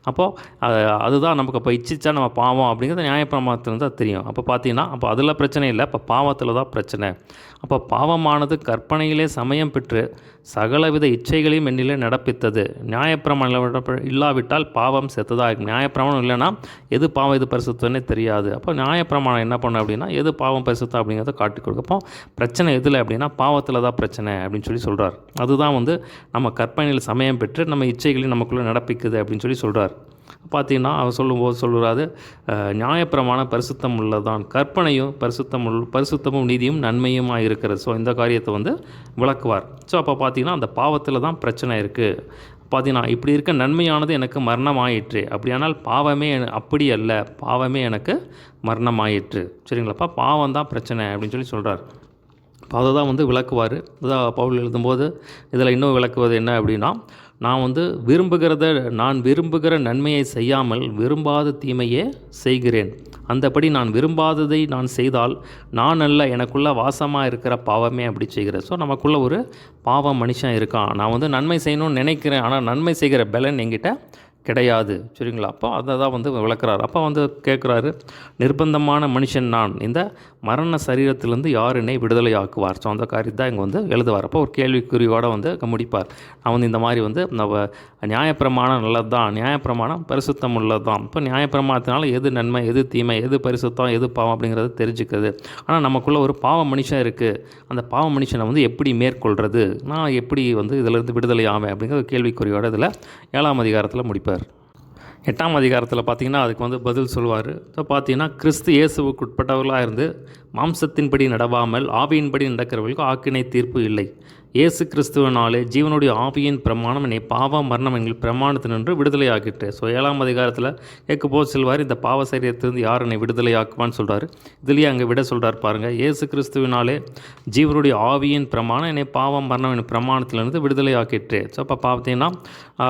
அப்போது அதுதான் நமக்கு இப்போ இச்சிச்சா நம்ம பாவம் அப்படிங்கிறது நியாயப்பிரமாணத்தில் தான் தெரியும். அப்போ பார்த்தீங்கன்னா அப்போ அதில் பிரச்சனை இல்லை, இப்போ பாவத்தில் தான் பிரச்சனை. அப்போ பாவமானது கற்பனையிலே சமயம் பெற்று சகலவித இச்சைகளையும் என்னிலே நடப்பித்தது. நியாயப்பிரமாணம் இல்லாவிட்டால் பாவம் செத்ததாக இருக்கும். நியாயப்பிரமாணம் இல்லைன்னா எது பாவம் எது பரிசுத்தம்னே தெரியாது. அப்போ நியாயப்பிரமாணம் என்ன பண்ண அப்படின்னா எது பாவம் பரிசுத்தம் அப்படிங்கிறத காட்டி கொடுக்கும். அப்போ பிரச்சனை எதில் அப்படின்னா பாவத்தில் தான் பிரச்சனை அப்படின்னு சொல்கிறார். அதுதான் வந்து நம்ம கற்பனையில் சமயம் பெற்று நம்ம இச்சைகளையும் நமக்குள்ளே நடப்பிக்குது அப்படின்னு சொல்கிறார். பார்த்தீங்கன்னா அவர் சொல்லுறாரு நியாயப்பிரமாணம் பரிசுத்தம் உள்ளதான், கற்பனையும் பரிசுத்தமும் நீதியும் நன்மையுமாக இருக்கிறது. ஸோ இந்த காரியத்தை வந்து விளக்குவார். ஸோ அப்போ பார்த்தீங்கன்னா அந்த பாவத்தில் தான் பிரச்சனை இருக்குது. பார்த்தீங்கன்னா இப்படி இருக்க நன்மையானது எனக்கு மரணம் ஆயிற்று, அப்படியானால் பாவமே அப்படி அல்ல, பாவமே எனக்கு மரணம் ஆயிற்று. சரிங்களாப்பா? பாவம் தான் பிரச்சனை அப்படின்னு சொல்கிறார். அதை தான் வந்து விளக்குவார். அதான் பவுல் எழுதும்போது இதில் இன்னும் விளக்குவது என்ன அப்படின்னா, நான் விரும்புகிற நன்மையை செய்யாமல் விரும்பாத தீமையே செய்கிறேன். அந்தபடி நான் விரும்பாததை நான் செய்தால் நான் அல்ல, எனக்குள்ளே வாசமாக இருக்கிற பாவமே அப்படி செய்கிறேன். ஸோ நமக்குள்ளே ஒரு பாவ மனுஷன் இருக்கான். நான் வந்து நன்மை செய்யணும்னு நினைக்கிறேன், ஆனால் நன்மை செய்கிற பலன் என்கிட்ட கிடையாது. சரிங்களா? அப்போ அதை தான் வந்து விளக்குறாரு. அப்போ வந்து கேட்குறாரு, நிர்பந்தமான மனுஷன் நான், இந்த மரண சரீரத்திலேருந்து யார் என்னை விடுதலை ஆக்குவார்? ஸோ அந்த காரியத்தை தான் இங்கே வந்து எழுதுவார். அப்போ ஒரு கேள்விக்குறியோடு வந்து முடிப்பார். நான் வந்து இந்த மாதிரி வந்து நம்ம நியாயப்பிரமாணம் நல்லது தான், நியாயப்பிரமாணம் பரிசுத்தம் உள்ளது தான். இப்போ நியாயப்பிரமாணத்தினால எது நன்மை எது தீமை எது பரிசுத்தம் எது பாவம் அப்படிங்கிறது தெரிஞ்சுக்குது. ஆனால் நமக்குள்ளே ஒரு பாவ மனுஷன் இருக்குது. அந்த பாவ மனுஷனை வந்து எப்படி மேற்கொள்கிறது, நான் எப்படி வந்து இதிலேருந்து விடுதலை ஆவேன் அப்படிங்கிற கேள்விக்குறியோடு இதில் 7ஆம் அதிகாரத்தில் முடிப்பார். 8ஆம் அதிகாரத்தில் பார்த்தீங்கன்னா அதுக்கு வந்து பதில் சொல்லுவார். ஸோ பார்த்தீங்கன்னா கிறிஸ்து இயேசுவுக்கு உட்பட்டவர்களாக இருந்து மாம்சத்தின்படி நடவாமல் ஆவியின்படி நடக்கிறவர்களுக்கு ஆக்கினை தீர்ப்பு இல்லை. இயேசு கிறிஸ்துவனாலே ஜீவனுடைய ஆவியின் பிரமாணம் என்னை பாவ மரணம் என்கிற பிரமாணத்தினின்று விடுதலை ஆக்கிட்டு. ஸோ 7ஆம் அதிகாரத்தில் கேட்கும்போது சொல்வார், இந்த பாவ சரீரத்திலிருந்து யார் என்னை விடுதலை ஆக்குவான்னு சொல்கிறார். இதுலேயே அங்கே விட சொல்கிறார் பாருங்கள், இயேசு கிறிஸ்துவினாலே ஜீவனுடைய ஆவியின் பிரமாணம் என்னை பாவம் மரணம் என் பிரமாணத்திலிருந்து விடுதலை ஆக்கிட்டு. ஸோ அப்போ பார்த்தீங்கன்னா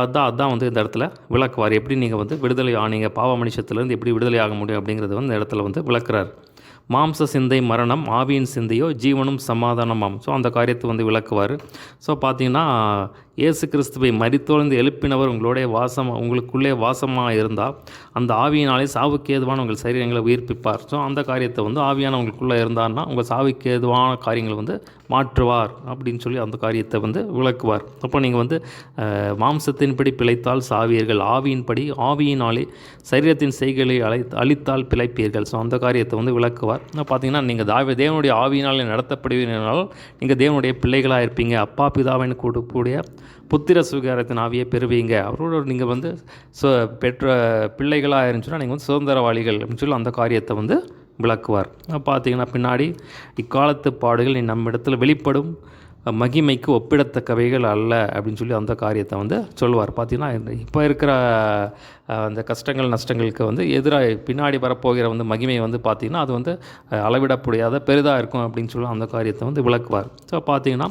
அதான் வந்து இந்த இடத்துல விளக்குவார், எப்படி நீங்கள் வந்து விடுதலை ஆனீங்க, பாவ மனுஷத்துலேருந்து எப்படி விடுதலை ஆக முடியும் அப்படிங்கிறது வந்து இந்த இடத்துல வந்து விளக்குறார். மாம்ச சிந்தை மரணம், ஆவியின் சிந்தையோ ஜீவனும் சமாதானமாம். ஸோ அந்த காரியத்தை வந்து விளக்குவார். ஸோ பார்த்தீங்கன்னா இயேசு கிறிஸ்துவை மரித்தோழ்ந்து எழுப்பினவர் உங்களுக்குள்ளே வாசமாக இருந்தால் அந்த ஆவியினாலே சாவுக்கு ஏதுவான உங்கள் சரீரங்களை உயிர்ப்பிப்பார். ஸோ அந்த காரியத்தை வந்து ஆவியான உங்களுக்குள்ளே இருந்தார்னா உங்கள் சாவுக்கு ஏதுவான காரியங்களை வந்து மாற்றுவார் அப்படின்னு சொல்லி அந்த காரியத்தை வந்து விளக்குவார். அப்போ நீங்கள் வந்து மாம்சத்தின்படி பிழைத்தால் சாவீர்கள், ஆவியின்படி ஆவியினாலே சரீரத்தின் செய்களை அழித்தால் பிழைப்பீர்கள். ஸோ அந்த காரியத்தை வந்து விளக்குவார். பார்த்தீங்கன்னா நீங்கள் தேவனுடைய ஆவியினாலே நடத்தப்படுவீர்கள், நீங்கள் தேவனுடைய பிள்ளைகளாக இருப்பீங்க, அப்பா பிதாவின் கூடிய புத்திர சுகாரத்தின் ஆவியை பெறுவீங்க, அவரோட நீங்கள் வந்து பெற்ற பிள்ளைகளாக இருந்துச்சுன்னா நீங்கள் வந்து சுதந்திரவாளிகள் அப்படின்னு சொல்லி அந்த காரியத்தை வந்து விளக்குவார். பார்த்தீங்கன்னா பின்னாடி இக்காலத்து பாடுகள் நம்ம இடத்துல வெளிப்படும் மகிமைக்கு ஒப்பிடத்தக்கவைகள் அல்ல அப்படின்னு சொல்லி அந்த காரியத்தை வந்து சொல்லுவார். பார்த்தீங்கன்னா இப்போ இருக்கிற அந்த கஷ்டங்கள் நஷ்டங்களுக்கு வந்து எதிராக பின்னாடி வரப்போகிற வந்து மகிமை வந்து பார்த்திங்கன்னா அது வந்து அளவிடப்படியாத பெரிதாக இருக்கும் அப்படின்னு சொல்லி அந்த காரியத்தை வந்து விளக்குவார். ஸோ பார்த்திங்கன்னா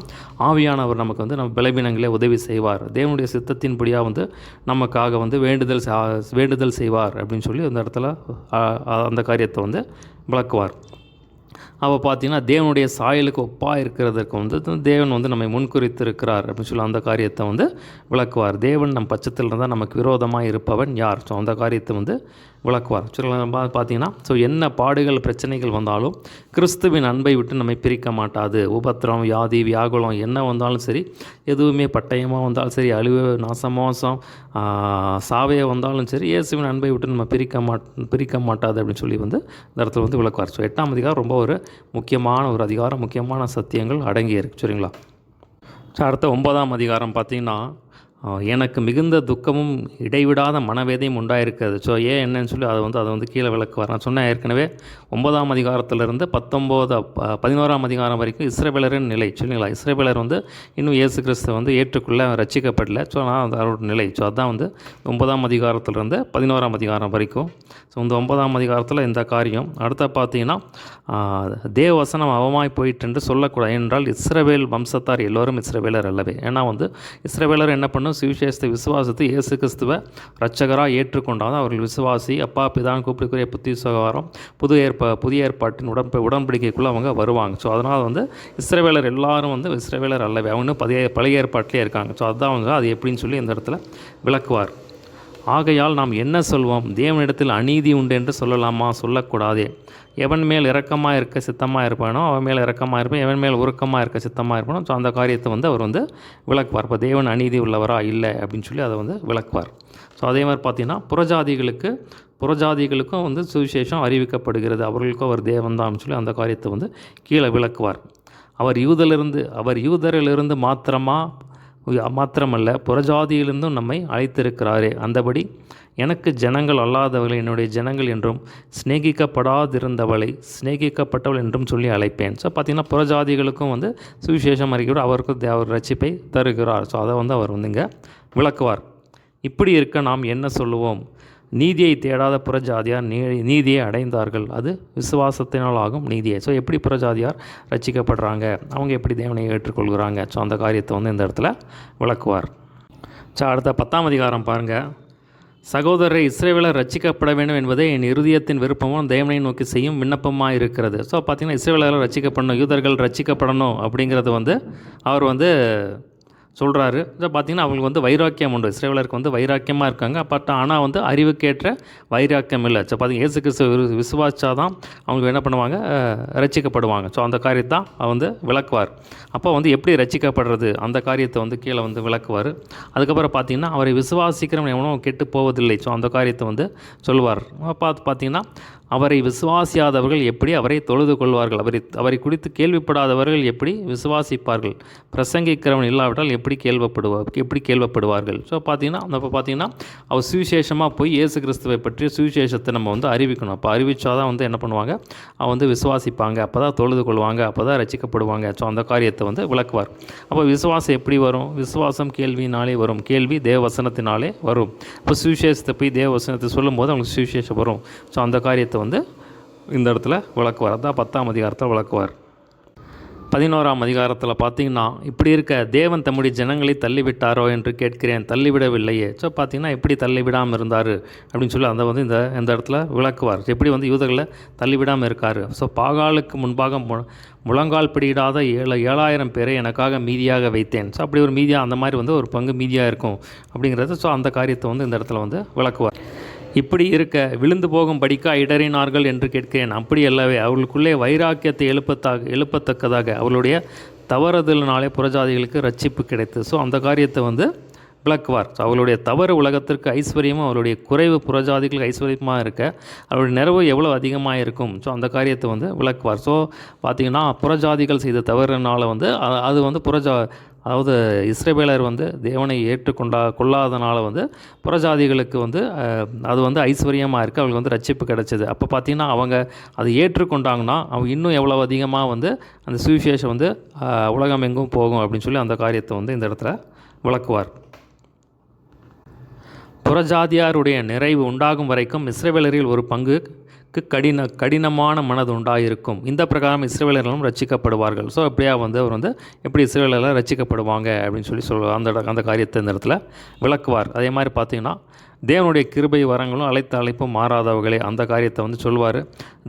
ஆவியானவர் நமக்கு வந்து நம்ம பலவீனங்களே உதவி செய்வார், தேவனுடைய சித்தத்தின்படியாக வந்து நமக்காக வந்து வேண்டுதல் செய்வார் அப்படின்னு சொல்லி அந்த இடத்துல அந்த காரியத்தை வந்து விளக்குவார். அப்போ பார்த்தீங்கன்னா தேவனுடைய சாயலுக்கு ஒப்பாக இருக்கிறதுக்கு வந்து தேவன் வந்து நம்மை முன்குறித்திருக்கிறார் அப்படின்னு சொல்லி அந்த காரியத்தை வந்து விளக்குவார். தேவன் நம் பட்சத்தில் இருந்தால் நமக்கு விரோதமாக இருப்பவன் யார்? ஸோ அந்த காரியத்தை வந்து விளக்குவார். பார்த்தீங்கன்னா ஸோ என்ன பாடுகள் பிரச்சனைகள் வந்தாலும் கிறிஸ்துவின் அன்பை விட்டு நம்மை பிரிக்க மாட்டாது. உபத்திரம், வியாதி, வியாகுலம் என்ன வந்தாலும் சரி, எதுவுமே பட்டயமாக வந்தாலும் சரி, அழிவு, நாசமோசம், சாவே வந்தாலும் சரி, இயேசுவின் அன்பை விட்டு நம்ம பிரிக்க மாட்டாது அப்படின்னு சொல்லி வந்து இந்த இடத்துல வந்து விளக்குவார். ஸோ 8ஆம் அதிகாரம் ரொம்ப ஒரு முக்கியமான ஒரு அதிகாரம், முக்கியமான சத்தியங்கள் அடங்கியிருக்கு. சரிங்களா? ஸோ அடுத்த 9ஆம் அதிகாரம் பார்த்திங்கன்னா எனக்கு மிகுந்த துக்கமும் இடைவிடாத மனவேதையும் உண்டாயிருக்கிறது. ஸோ என்னன்னு சொல்லி அதை வந்து கீழே விளக்குவார். நான் சொன்னேன் ஏற்கனவே 9ஆம் அதிகாரத்திலிருந்து 11ஆம் அதிகாரம் வரைக்கும் இஸ்ரவேலரின் நிலை. சரிங்களா? இஸ்ரவேலர் வந்து இன்னும் இயேசு கிறிஸ்து வந்து ஏற்றுக்குள்ளே ரட்சிக்கப்படல. ஸோ நான் அதோட நிலை. ஸோ அதுதான் வந்து 9ஆம் அதிகாரத்திலிருந்து 11ஆம் அதிகாரம் வரைக்கும். ஸோ இந்த 9ஆம் அதிகாரத்தில் இந்த காரியம். அடுத்த பார்த்தீங்கன்னா தேவவசனம் அவமாய் போயிட்டு என்று சொல்லக்கூடாது, என்றால் இஸ்ரவேல் வம்சத்தார் எல்லோரும் இஸ்ரவேலர் அல்லவே. ஏன்னா வந்து இஸ்ரவேலர் என்ன பண்ணும், சுவிசேஷத்தை விசுவாசத்தை இயேசு கிறிஸ்துவை ரட்சகராக ஏற்றுக்கொண்டால் அவர்கள் விசுவாசி, அப்பா பிதான் கூப்பிடக்கூடிய புத்தி சுகாரம் புதிய ஏற்பாட்டின் உடன்படிக்கைக்குள்ளே அவங்க வருவாங்க. ஸோ அதனால் வந்து இஸ்ரவேலர் எல்லாரும் வந்து இஸ்ரவேலர் அல்லவே, அவங்க பழைய ஏற்பாட்டிலே இருக்காங்க. ஸோ அதுதான் அவங்க அது எப்படின்னு சொல்லி இந்த இடத்துல விளக்குவார். ஆகையால் நாம் என்ன சொல்வோம், தேவனிடத்தில் அநீதி உண்டு என்று சொல்லலாமா? சொல்லக்கூடாதே. எவன் மேல் இரக்கமாக இருக்க சித்தமாக இருப்பானோ அவன் மேல் இரக்கமாக இருப்பான், எவன் மேல் உருக்கமாக இருக்க சித்தமாக இருப்பானோ. ஸோ அந்த காரியத்தை வந்து அவர் வந்து விளக்குவார். இப்போ தேவன் அநீதி உள்ளவரா இல்லை அப்படின்னு சொல்லி அதை வந்து விளக்குவார். ஸோ அதே மாதிரி பார்த்திங்கன்னா புறஜாதிகளுக்கும் வந்து சுவிசேஷம் அறிவிக்கப்படுகிறது, அவர்களுக்கும் அவர் தேவன் தான் சொல்லி அந்த காரியத்தை வந்து கீழே விளக்குவார். அவர் யூதரிலிருந்து மாத்திரமல்ல புறஜாதியிலிருந்தும் நம்மை அழைத்திருக்கிறாரே, அந்தபடி எனக்கு ஜனங்கள் அல்லாதவர்களை என்னுடைய ஜனங்கள் என்றும் சிநேகிக்கப்படாதிருந்தவளை சிநேகிக்கப்பட்டவள் என்றும் சொல்லி அழைப்பேன். ஸோ பார்த்திங்கன்னா புறஜாதிகளுக்கும் வந்து சுவிசேஷம் அறிக்கையோடு அவருக்கும் அவர் ரட்சிப்பை தருகிறார். ஸோ அதை வந்து அவர் வந்து இங்கே விளக்குவார். இப்படி இருக்க நாம் என்ன சொல்லுவோம், நீதியை தேடாத புறஜாதியார் நீதியை அடைந்தார்கள், அது விசுவாசத்தினால் ஆகும் நீதியை. ஸோ எப்படி புறஜாதியார் ரட்சிக்கப்படுறாங்க, அவங்க எப்படி தேவனை ஏற்றுக்கொள்கிறாங்க. ஸோ அந்த காரியத்தை வந்து இந்த இடத்துல விளக்குவார். ஸோ அடுத்த 10ஆம் அதிகாரம் பாருங்கள். சகோதரரை இஸ்ரவேலர் ரட்சிக்கப்பட வேண்டும் என்பதே என் இருதயத்தின் விருப்பமும் தேவனை நோக்கி செய்யும் விண்ணப்பமாக இருக்கிறது. ஸோ பார்த்திங்கன்னா இஸ்ரவேலர் ரட்சிக்கப்படணும், யூதர்கள் ரட்சிக்கப்படணும் அப்படிங்கிறது வந்து அவர் வந்து சொல்கிறாரு. இதை பார்த்திங்கன்னா அவங்களுக்கு வந்து வைராக்கியம் உண்டு, இஸ்ரவேலருக்கு வந்து வைராக்கியமாக இருக்காங்க. ஆனால் வந்து அறிவுக்கேற்ற வைராக்கியம் இல்லை. ஸோ பார்த்திங்கன்னா இயேசு கிறிஸ்து விசுவாசா தான் அவங்க என்ன பண்ணுவாங்க, ரட்சிக்கப்படுவாங்க. ஸோ அந்த காரியத்தை வந்து விளக்குவார். அப்போ வந்து எப்படி ரட்சிக்கப்படுறது அந்த காரியத்தை வந்து கீழே வந்து விளக்குவார். அதுக்கப்புறம் பார்த்திங்கன்னா அவரை விசுவாசிக்கிறவன் எவனும் கெட்டு போவதில்லை. ஸோ அந்த காரியத்தை வந்து சொல்லுவார். பார்த்திங்கன்னா அவரை விசுவாசியாதவர்கள் எப்படி அவரை தொழுது கொள்வார்கள்? அவரை குறித்து கேள்விப்படாதவர்கள் எப்படி விசுவாசிப்பார்கள்? பிரசங்கிக்கிறவன் இல்லாவிட்டால் எப்படி கேள்விப்படுவார்கள்? ஸோ பார்த்தீங்கன்னா அப்போ பார்த்தீங்கன்னா அவர் சுவிசேஷமாக போய் இயேசு கிறிஸ்துவை பற்றி சுவிசேஷத்தை நம்ம வந்து அறிவிக்கணும். அப்போ அறிவித்தா தான் வந்து என்ன பண்ணுவாங்க, அவன் வந்து விசுவாசிப்பாங்க, அப்போ தான் தொழுது கொள்வாங்க, அப்போ தான் ரசிக்கப்படுவாங்க. ஸோ அந்த காரியத்தை வந்து விளக்குவார். அப்போ விசுவாசம் எப்படி வரும்? விசுவாசம் கேள்வியினாலே வரும், கேள்வி தேவவசனத்தினாலே வரும். இப்போ சுவிசேஷத்தை போய் தேவவசனத்தை சொல்லும்போது அவங்களுக்கு சுவிசேஷம் வரும். ஸோ அந்த காரியத்தை வந்து இந்த இடத்துல விளக்குவார். அதான் 10ஆம் அதிகாரத்தில் விளக்குவார். 11ஆம் அதிகாரத்தில் பார்த்தீங்கன்னா, இப்படி இருக்க தேவன் தம்முடைய ஜனங்களை தள்ளிவிட்டாரோ என்று கேட்கிறேன், தள்ளிவிடவில்லையே. ஸோ பார்த்தீங்கன்னா எப்படி தள்ளிவிடாமல் இருந்தார் அப்படின்னு சொல்லி அதை வந்து இந்த இடத்துல விளக்குவார். எப்படி வந்து யூதர்களை தள்ளிவிடாமல் இருக்கார். ஸோ பாகாலுக்கு முன்பாக முழங்கால் பிடியிடாத 7,000 பேரை எனக்காக மீதியாக வைத்தேன். ஸோ அப்படி ஒரு மீதியாக அந்த மாதிரி வந்து ஒரு பங்கு மீதியாக இருக்கும் அப்படிங்கிறது. ஸோ அந்த காரியத்தை வந்து இந்த இடத்துல வந்து விளக்குவார். இப்படி இருக்க விழுந்து போகும் படிக்கா இடறினார்கள் என்று கேட்கிறேன், அப்படி அல்லவே. அவர்களுக்குள்ளே வைராக்கியத்தை எழுப்பத்தக்கதாக அவர்களுடைய தவறுதலினாலே புறஜாதிகளுக்கு ரட்சிப்பு கிடைத்தது. ஸோ அந்த காரியத்தை வந்து விளக்குவார். ஸோ அவர்களுடைய தவறு உலகத்திற்கு ஐஸ்வர்யமும் அவருடைய குறைவு புறஜாதிகளுக்கு ஐஸ்வர்யமாக இருக்க அவருடைய நிறைவு எவ்வளோ அதிகமாக இருக்கும். ஸோ அந்த காரியத்தை வந்து விளக்குவார். ஸோ பார்த்திங்கன்னா புறஜாதிகள் செய்த தவறுனால வந்து அது வந்து அதாவது இஸ்ரவேலர் வந்து தேவனை கொள்ளாதனால வந்து புறஜாதிகளுக்கு வந்து அது வந்து ஐஸ்வர்யமாக இருக்குது, அவங்களுக்கு வந்து ரட்சிப்பு கிடச்சிது. அப்போ பார்த்திங்கன்னா அவங்க அதை ஏற்றுக்கொண்டாங்கன்னா அவங்க இன்னும் எவ்வளோ அதிகமாக வந்து அந்த சுவிசேஷம் வந்து உலகம் எங்கும் போகும் அப்படின்னு சொல்லி அந்த காரியத்தை வந்து இந்த இடத்துல விளக்குவார். புறஜாதியாருடைய நிறைவு உண்டாகும் வரைக்கும் இஸ்ரவேலரில் ஒரு பங்குக்கு கடினமான மனது உண்டாயிருக்கும். இந்த பிரகாரம் இஸ்ரவேலர்களும் ரட்சிக்கப்படுவார்கள். ஸோ எப்படியா வந்து அவர் வந்து எப்படி இஸ்ரவேலர்கள் ரட்சிக்கப்படுவாங்க அப்படின்னு சொல்லி அந்த காரியத்தை இந்த இடத்துல விளக்குவார். அதே மாதிரி பார்த்திங்கன்னா தேவனுடைய கிருபை வரங்களும் அழைப்பும் மாறாதவர்களே, அந்த காரியத்தை வந்து சொல்வார்.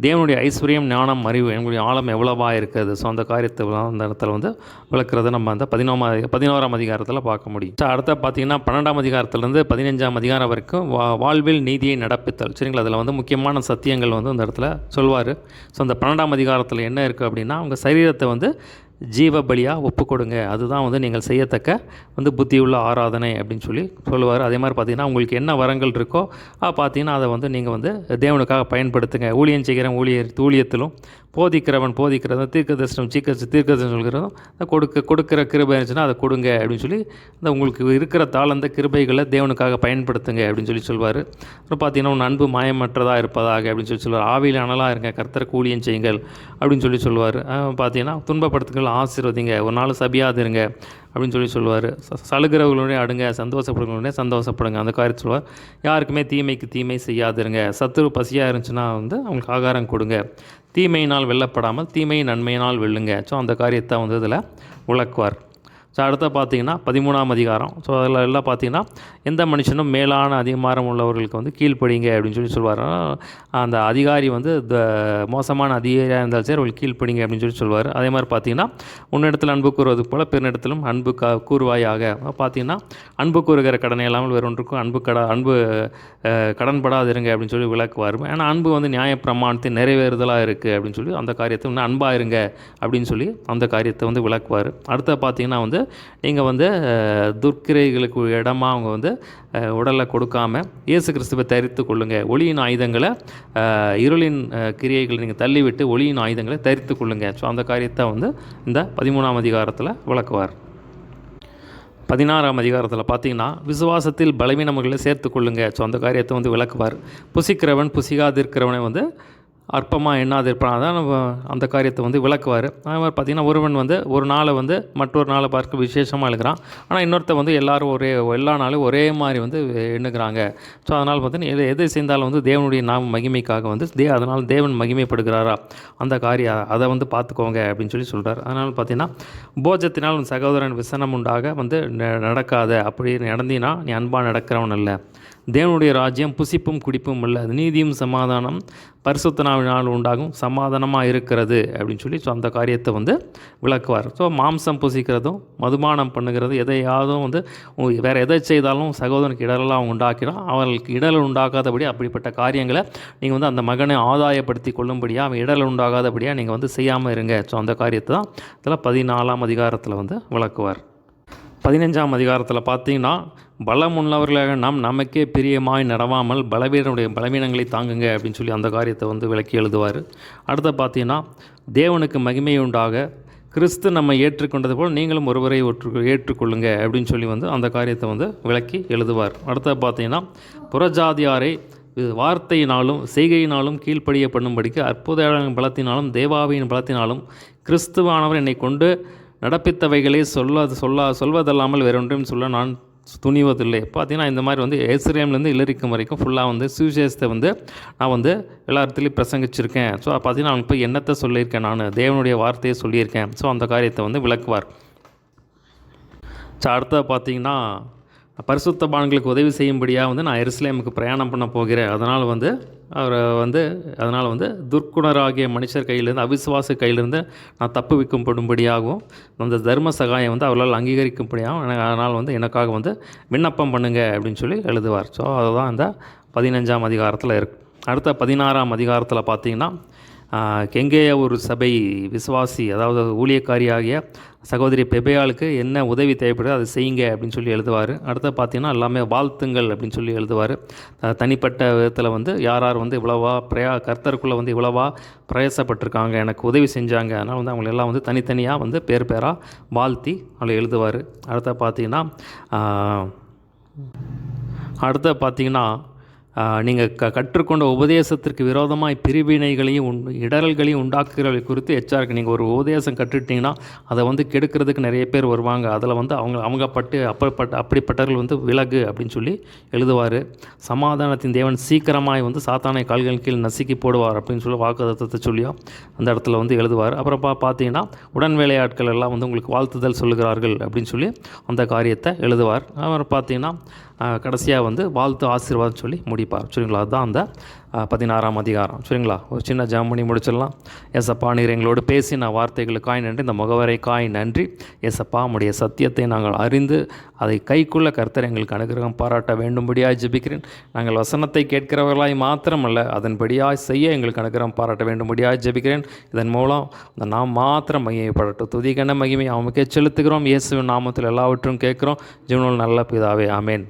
தேவனுடைய ஐஸ்வர்யம் ஞானம் அறிவு எங்களுடைய ஆழம் எவ்வளவாக இருக்குது. ஸோ அந்த காரியத்தை அந்த இடத்துல வந்து விளக்குறத நம்ம அந்த 11ஆம் அதிகாரத்தில் பார்க்க முடியும். ஸோ அடுத்த பார்த்திங்கன்னா 12ஆம் அதிகாரத்துலேருந்து 15ஆம் அதிகாரம் வரைக்கும் வாழ்வில் நீதியை நடப்பித்தல். சரிங்களா, அதில் வந்து முக்கியமான சத்தியங்கள் வந்து அந்த இடத்துல சொல்வார். ஸோ அந்த 12ஆம் அதிகாரத்தில் என்ன இருக்குது அப்படின்னா, அவங்க சரீரத்தை வந்து ஜீவ பலியாக ஒப்பு கொடுங்க, அதுதான் வந்து நீங்கள் செய்யத்தக்க வந்து புத்தியுள்ள ஆராதனை அப்படின்னு சொல்லி சொல்லுவார். அதே மாதிரி பார்த்திங்கன்னா உங்களுக்கு என்ன வரங்கள் இருக்கோ பார்த்திங்கன்னா அதை வந்து நீங்கள் வந்து தேவனுக்காக பயன்படுத்துங்க. ஊழியம் செய்கிறவன் ஊழியத்திலும் போதிக்கிறதும் தீர்க்கதரிசனம் சொல்கிறதும் கொடுக்குற கிருபை இருந்துச்சுன்னா அதை கொடுங்க அப்படின்னு சொல்லி இந்த உங்களுக்கு இருக்கிற தாளந்த கிருபைகளை தேவனுக்காக பயன்படுத்துங்க அப்படின்னு சொல்லி சொல்வார். அப்புறம் பார்த்திங்கன்னா உன் அன்பு மாயமற்றதாக இருப்பதாக அப்படின்னு சொல்லி சொல்லுவார். ஆவியில் அனலாக இருங்க, கர்த்தருக்கு ஊழியம் செய்யுங்கள் அப்படின்னு சொல்லி சொல்லுவார். பார்த்திங்கன்னா துன்பப்படுத்துங்கள், ஆசீர்வதிங்க, ஒரு நாள் சபியாதிருங்க அப்படின்னு சொல்லி சொல்லுவார். சலுகிறவர்களுடைய அடுங்க, சந்தோஷப்படுறவங்களுடைய சந்தோஷப்படுங்க, அந்த காரியத்தை சொல்லுவார். யாருக்குமே தீமைக்கு தீமை செய்யாதிருங்க. சத்துரு பசியாக இருந்துச்சுன்னா வந்து அவங்களுக்கு ஆகாரம் கொடுங்க. தீமையினால் வெல்லப்படாமல் தீமையை நன்மையினால் வெல்லுங்க. ஸோ அந்த காரியத்தை வந்து இதில் விளக்குவார். ஸோ அடுத்த பார்த்திங்கன்னா 13ஆம் அதிகாரம். ஸோ அதில் எல்லாம் பார்த்திங்கன்னா எந்த மனுஷனும் மேலான அதிகாரம் உள்ளவர்களுக்கு வந்து கீழ்ப்படிங்க அப்படின்னு சொல்லி சொல்வார். அந்த அதிகாரி வந்து மோசமான அதிகாரியாக இருந்தாலும் சரி அவர்கள் கீழ்ப்படிங்க அப்படின்னு சொல்லி சொல்வார். அதே மாதிரி பார்த்திங்கன்னா உன்னிடத்தில் அன்பு கூறுவது போல் பிறனிடத்திலும் அன்பு கூறுவாயாக. பார்த்திங்கன்னா அன்பு கூறுகிற கடனை இல்லாமல் வேறு ஒன்றுக்கும் அன்பு கடன்படாதிருங்க அப்படின்னு சொல்லி விளக்குவார். ஏன்னா அன்பு வந்து நியாயப்பிரமாணத்தின் நிறைவேறுதலாக இருக்குது அப்படின்னு சொல்லி அந்த காரியத்தை வந்து அன்பாக இருங்க அப்படின்னு சொல்லி அந்த காரியத்தை வந்து விளக்குவார். அடுத்த பார்த்திங்கன்னா வந்து நீங்கள் வந்து துர்க்கிரைகளுக்கு இடமா அவங்க வந்து உடலை கொடுக்காமல் இயேசு கிறிஸ்துவை தரித்து கொள்ளுங்கள். ஒளியின் ஆயுதங்களை இருளின் கிரியைகளை நீங்கள் தள்ளிவிட்டு ஒளியின் ஆயுதங்களை தரித்து கொள்ளுங்கள். ஸோ அந்த காரியத்தை வந்து இந்த 13ஆம் அதிகாரத்தில் விளக்குவார். 16ஆம் அதிகாரத்தில் பார்த்திங்கன்னா விசுவாசத்தில் பலவீனங்களை சேர்த்து கொள்ளுங்க. ஸோ அந்த காரியத்தை வந்து விளக்குவார். புசிக்கிறவன் புசிக்காதிருக்கிறவனை வந்து அற்பமாக எண்ணாதிருப்பான், அதான் நம்ம அந்த காரியத்தை வந்து விளக்குவார். அதே மாதிரி பார்த்திங்கன்னா ஒருவன் வந்து ஒரு நாளை வந்து மற்றொரு நாளை பார்க்க விசேஷமாக எழுதுகிறான், ஆனால் இன்னொருத்த வந்து எல்லா நாளும் ஒரே மாதிரி வந்து எண்ணுகிறாங்க. ஸோ அதனால் பார்த்திங்கன்னா எதை செய்தாலும் வந்து தேவனுடைய நாம மகிமைக்காக வந்து அதனால் தேவன் மகிமைப்படுகிறாரா அந்த காரியம் அதை வந்து பார்த்துக்கோங்க அப்படின்னு சொல்லி சொல்கிறார். அதனால் பார்த்திங்கன்னா போஜத்தினால் உன் சகோதரன் விசனம் உண்டாக வந்து நடக்காத, அப்படி நடந்தினா நீ அன்பாக நடக்கிறவன் அல்ல. தேவனுடைய ராஜ்யம் புசிப்பும் குடிப்பும் அல்ல, அது நீதியும் சமாதானம் பரிசுத்தனாவினால் உண்டாகும் சமாதானமாக இருக்கிறது அப்படின்னு சொல்லி ஸோ அந்த காரியத்தை வந்து விளக்குவார். ஸோ மாம்சம் புசிக்கிறதும் மதுபானம் பண்ணுகிறது எதையாவதும் வந்து வேறு எதை செய்தாலும் சகோதரனுக்கு இடரெல்லாம் உண்டாக்கிடும். அவர்களுக்கு இடல் உண்டாக்காதபடி அப்படிப்பட்ட காரியங்களை நீங்கள் வந்து அந்த மகனை ஆதாயப்படுத்தி கொள்ளும்படியாக அவன் இடல் உண்டாகாதபடியாக நீங்கள் வந்து செய்யாமல் இருங்க. ஸோ அந்த காரியத்தை தான் இதில் 14ஆம் அதிகாரத்தில் வந்து விளக்குவார். 15ஆம் அதிகாரத்தில் பார்த்தீங்கன்னா, பலம் உள்ளவர்களாக நாம் நமக்கே பிரியமாய் நடவாமல் பலவீனருடைய பலவீனங்களை தாங்குங்க அப்படின்னு சொல்லி அந்த காரியத்தை வந்து விளக்கி எழுதுவார். அடுத்து பார்த்தீங்கன்னா, தேவனுக்கு மகிமை உண்டாக கிறிஸ்து நம்ம ஏற்றுக்கொண்டது போல் நீங்களும் ஒருவரை ஏற்றுக்கொள்ளுங்க அப்படின்னு சொல்லி வந்து அந்த காரியத்தை வந்து விளக்கி எழுதுவார். அடுத்து பார்த்தீங்கன்னா, புறஜாதியாரை வார்த்தையினாலும் செய்கையினாலும் கீழ்ப்படிய பண்ணும்படிக்கு அற்புத பலத்தினாலும் தேவாவியின் பலத்தினாலும் கிறிஸ்துவானவர் என்னை கொண்டு நடப்பித்தவைகளே சொல்வதல்லாமல் வேறொன்றையும் சொல்ல நான் துணிவதில்லை. பார்த்தீங்கன்னா இந்த மாதிரி வந்து எருசலேம்லேருந்து இல்லரிக்கும் வரைக்கும் ஃபுல்லாக வந்து சுவிசேஷத்தை வந்து நான் வந்து எல்லா இடத்துலையும் பிரசங்கிச்சிருக்கேன். ஸோ பார்த்தீங்கன்னா அவனுக்கு போய் என்னத்தை சொல்லியிருக்கேன், நான் தேவனுடைய வார்த்தையை சொல்லியிருக்கேன். ஸோ அந்த காரியத்தை வந்து விளக்குவார். ஸோ அடுத்த பார்த்தீங்கன்னா, பரிசுத்தவான்களுக்கு உதவி செய்யும்படியாக வந்து நான் எருசலேமுக்கு பிரயாணம் பண்ண போகிறேன். அதனால் வந்து துர்க்குணராகிய மனுஷர் கையிலேருந்து அவிசுவாச கையிலிருந்து நான் தப்பு வைக்கும்படும்படியாகவும் அந்த தர்ம சகாயம் வந்து அவர்களால் அங்கீகரிக்கும்படியாகவும் அதனால் வந்து எனக்காக வந்து விண்ணப்பம் பண்ணுங்க அப்படின்னு சொல்லி எழுதுவார். ஸோ அதுதான் இந்த 15ஆம் அதிகாரத்தில் இருக்குது. அடுத்த 16ஆம் அதிகாரத்தில் பார்த்தீங்கன்னா, கெங்கேய ஒரு சபை விசுவாசி, அதாவது ஊழியக்காரியாகிய சகோதரி பெபேயாளுக்கு என்ன உதவி தேவைப்படுது அதை செய்யுங்க அப்படின்னு சொல்லி எழுதுவார். அடுத்து பார்த்தீங்கன்னா எல்லாமே வாழ்த்துங்கள் அப்படின்னு சொல்லி எழுதுவார். தனிப்பட்ட விதத்தில் வந்து யார் வந்து இவ்வளவா கர்த்தருக்குள்ளே வந்து இவ்வளவா பிரயாசப்பட்டிருக்காங்க, எனக்கு உதவி செஞ்சாங்க, அதனால் வந்து அவங்களெல்லாம் வந்து தனித்தனியாக வந்து பேராக வாழ்த்தி அவளை எழுதுவார். அடுத்து பார்த்தீங்கன்னா நீங்கள் கற்றுக்கொண்ட உபதேசத்திற்கு விரோதமாக பிரிவினைகளையும் இடரல்களையும் உண்டாக்குறவை குறித்து எச்சரிக்கை. நீங்கள் ஒரு உபதேசம் கற்றுட்டிங்கன்னா அதை வந்து கெடுக்கிறதுக்கு நிறைய பேர் வருவாங்க. அதில் வந்து அப்படிப்பட்டவர்கள் வந்து விலகு அப்படின்னு சொல்லி எழுதுவார். சமாதானத்தின் தேவன் சீக்கிரமாய் வந்து சாத்தானை கால்கள் கீழ் நசுக்கி போடுவார் அப்படின்னு சொல்லி வாக்குத்தத்தத்தை சொல்லியோ அந்த இடத்துல வந்து எழுதுவார். அப்புறம் பார்த்தீங்கன்னா உடன் வேலையாட்கள் எல்லாம் வந்து உங்களுக்கு வாழ்த்துதல் சொல்லுகிறார்கள் அப்படின்னு சொல்லி அந்த காரியத்தை எழுதுவார். அப்புறம் பார்த்தீங்கன்னா கடைசியாக வந்து வாழ்த்து ஆசீர்வாதம் சொல்லி முடிப்பார். சரிங்களா, அதுதான் அந்த 16ஆம் அதிகாரம். சரிங்களா, ஒரு சின்ன ஜெபம் பண்ணி முடிச்சிடலாம். ஏசப்பா, நீர் எங்களோடு பேசின வார்த்தைகளுக்காய் நன்றி, இந்த முகவரைக்காய் நன்றி. ஏசப்பா, உம்முடைய சத்தியத்தை நாங்கள் அறிந்து அதை கைக்குள்ள கர்த்தர் எங்களுக்கு அனுகிரகம் பாராட்ட வேண்டும்படியாய் ஜெபிக்கிறேன். நாங்கள் வசனத்தை கேட்கிறவர்களாய் மாத்திரமல்ல, அதன்படியாய் செய்ய எங்களுக்கு அனுகிரகம் பாராட்ட வேண்டும்படியாய் ஜெபிக்கிறேன். இதன் மூலம் இந்த நாம் மாத்திரம் மகிமைப்படட்டும். துதிகன மகிமை அவனுக்கே செலுத்துகிறோம். இயேசுவின் நாமத்தில் எல்லாவற்றும் கேட்குறோம். ஜீவனில் நல்ல பிதாவே, ஆமேன்.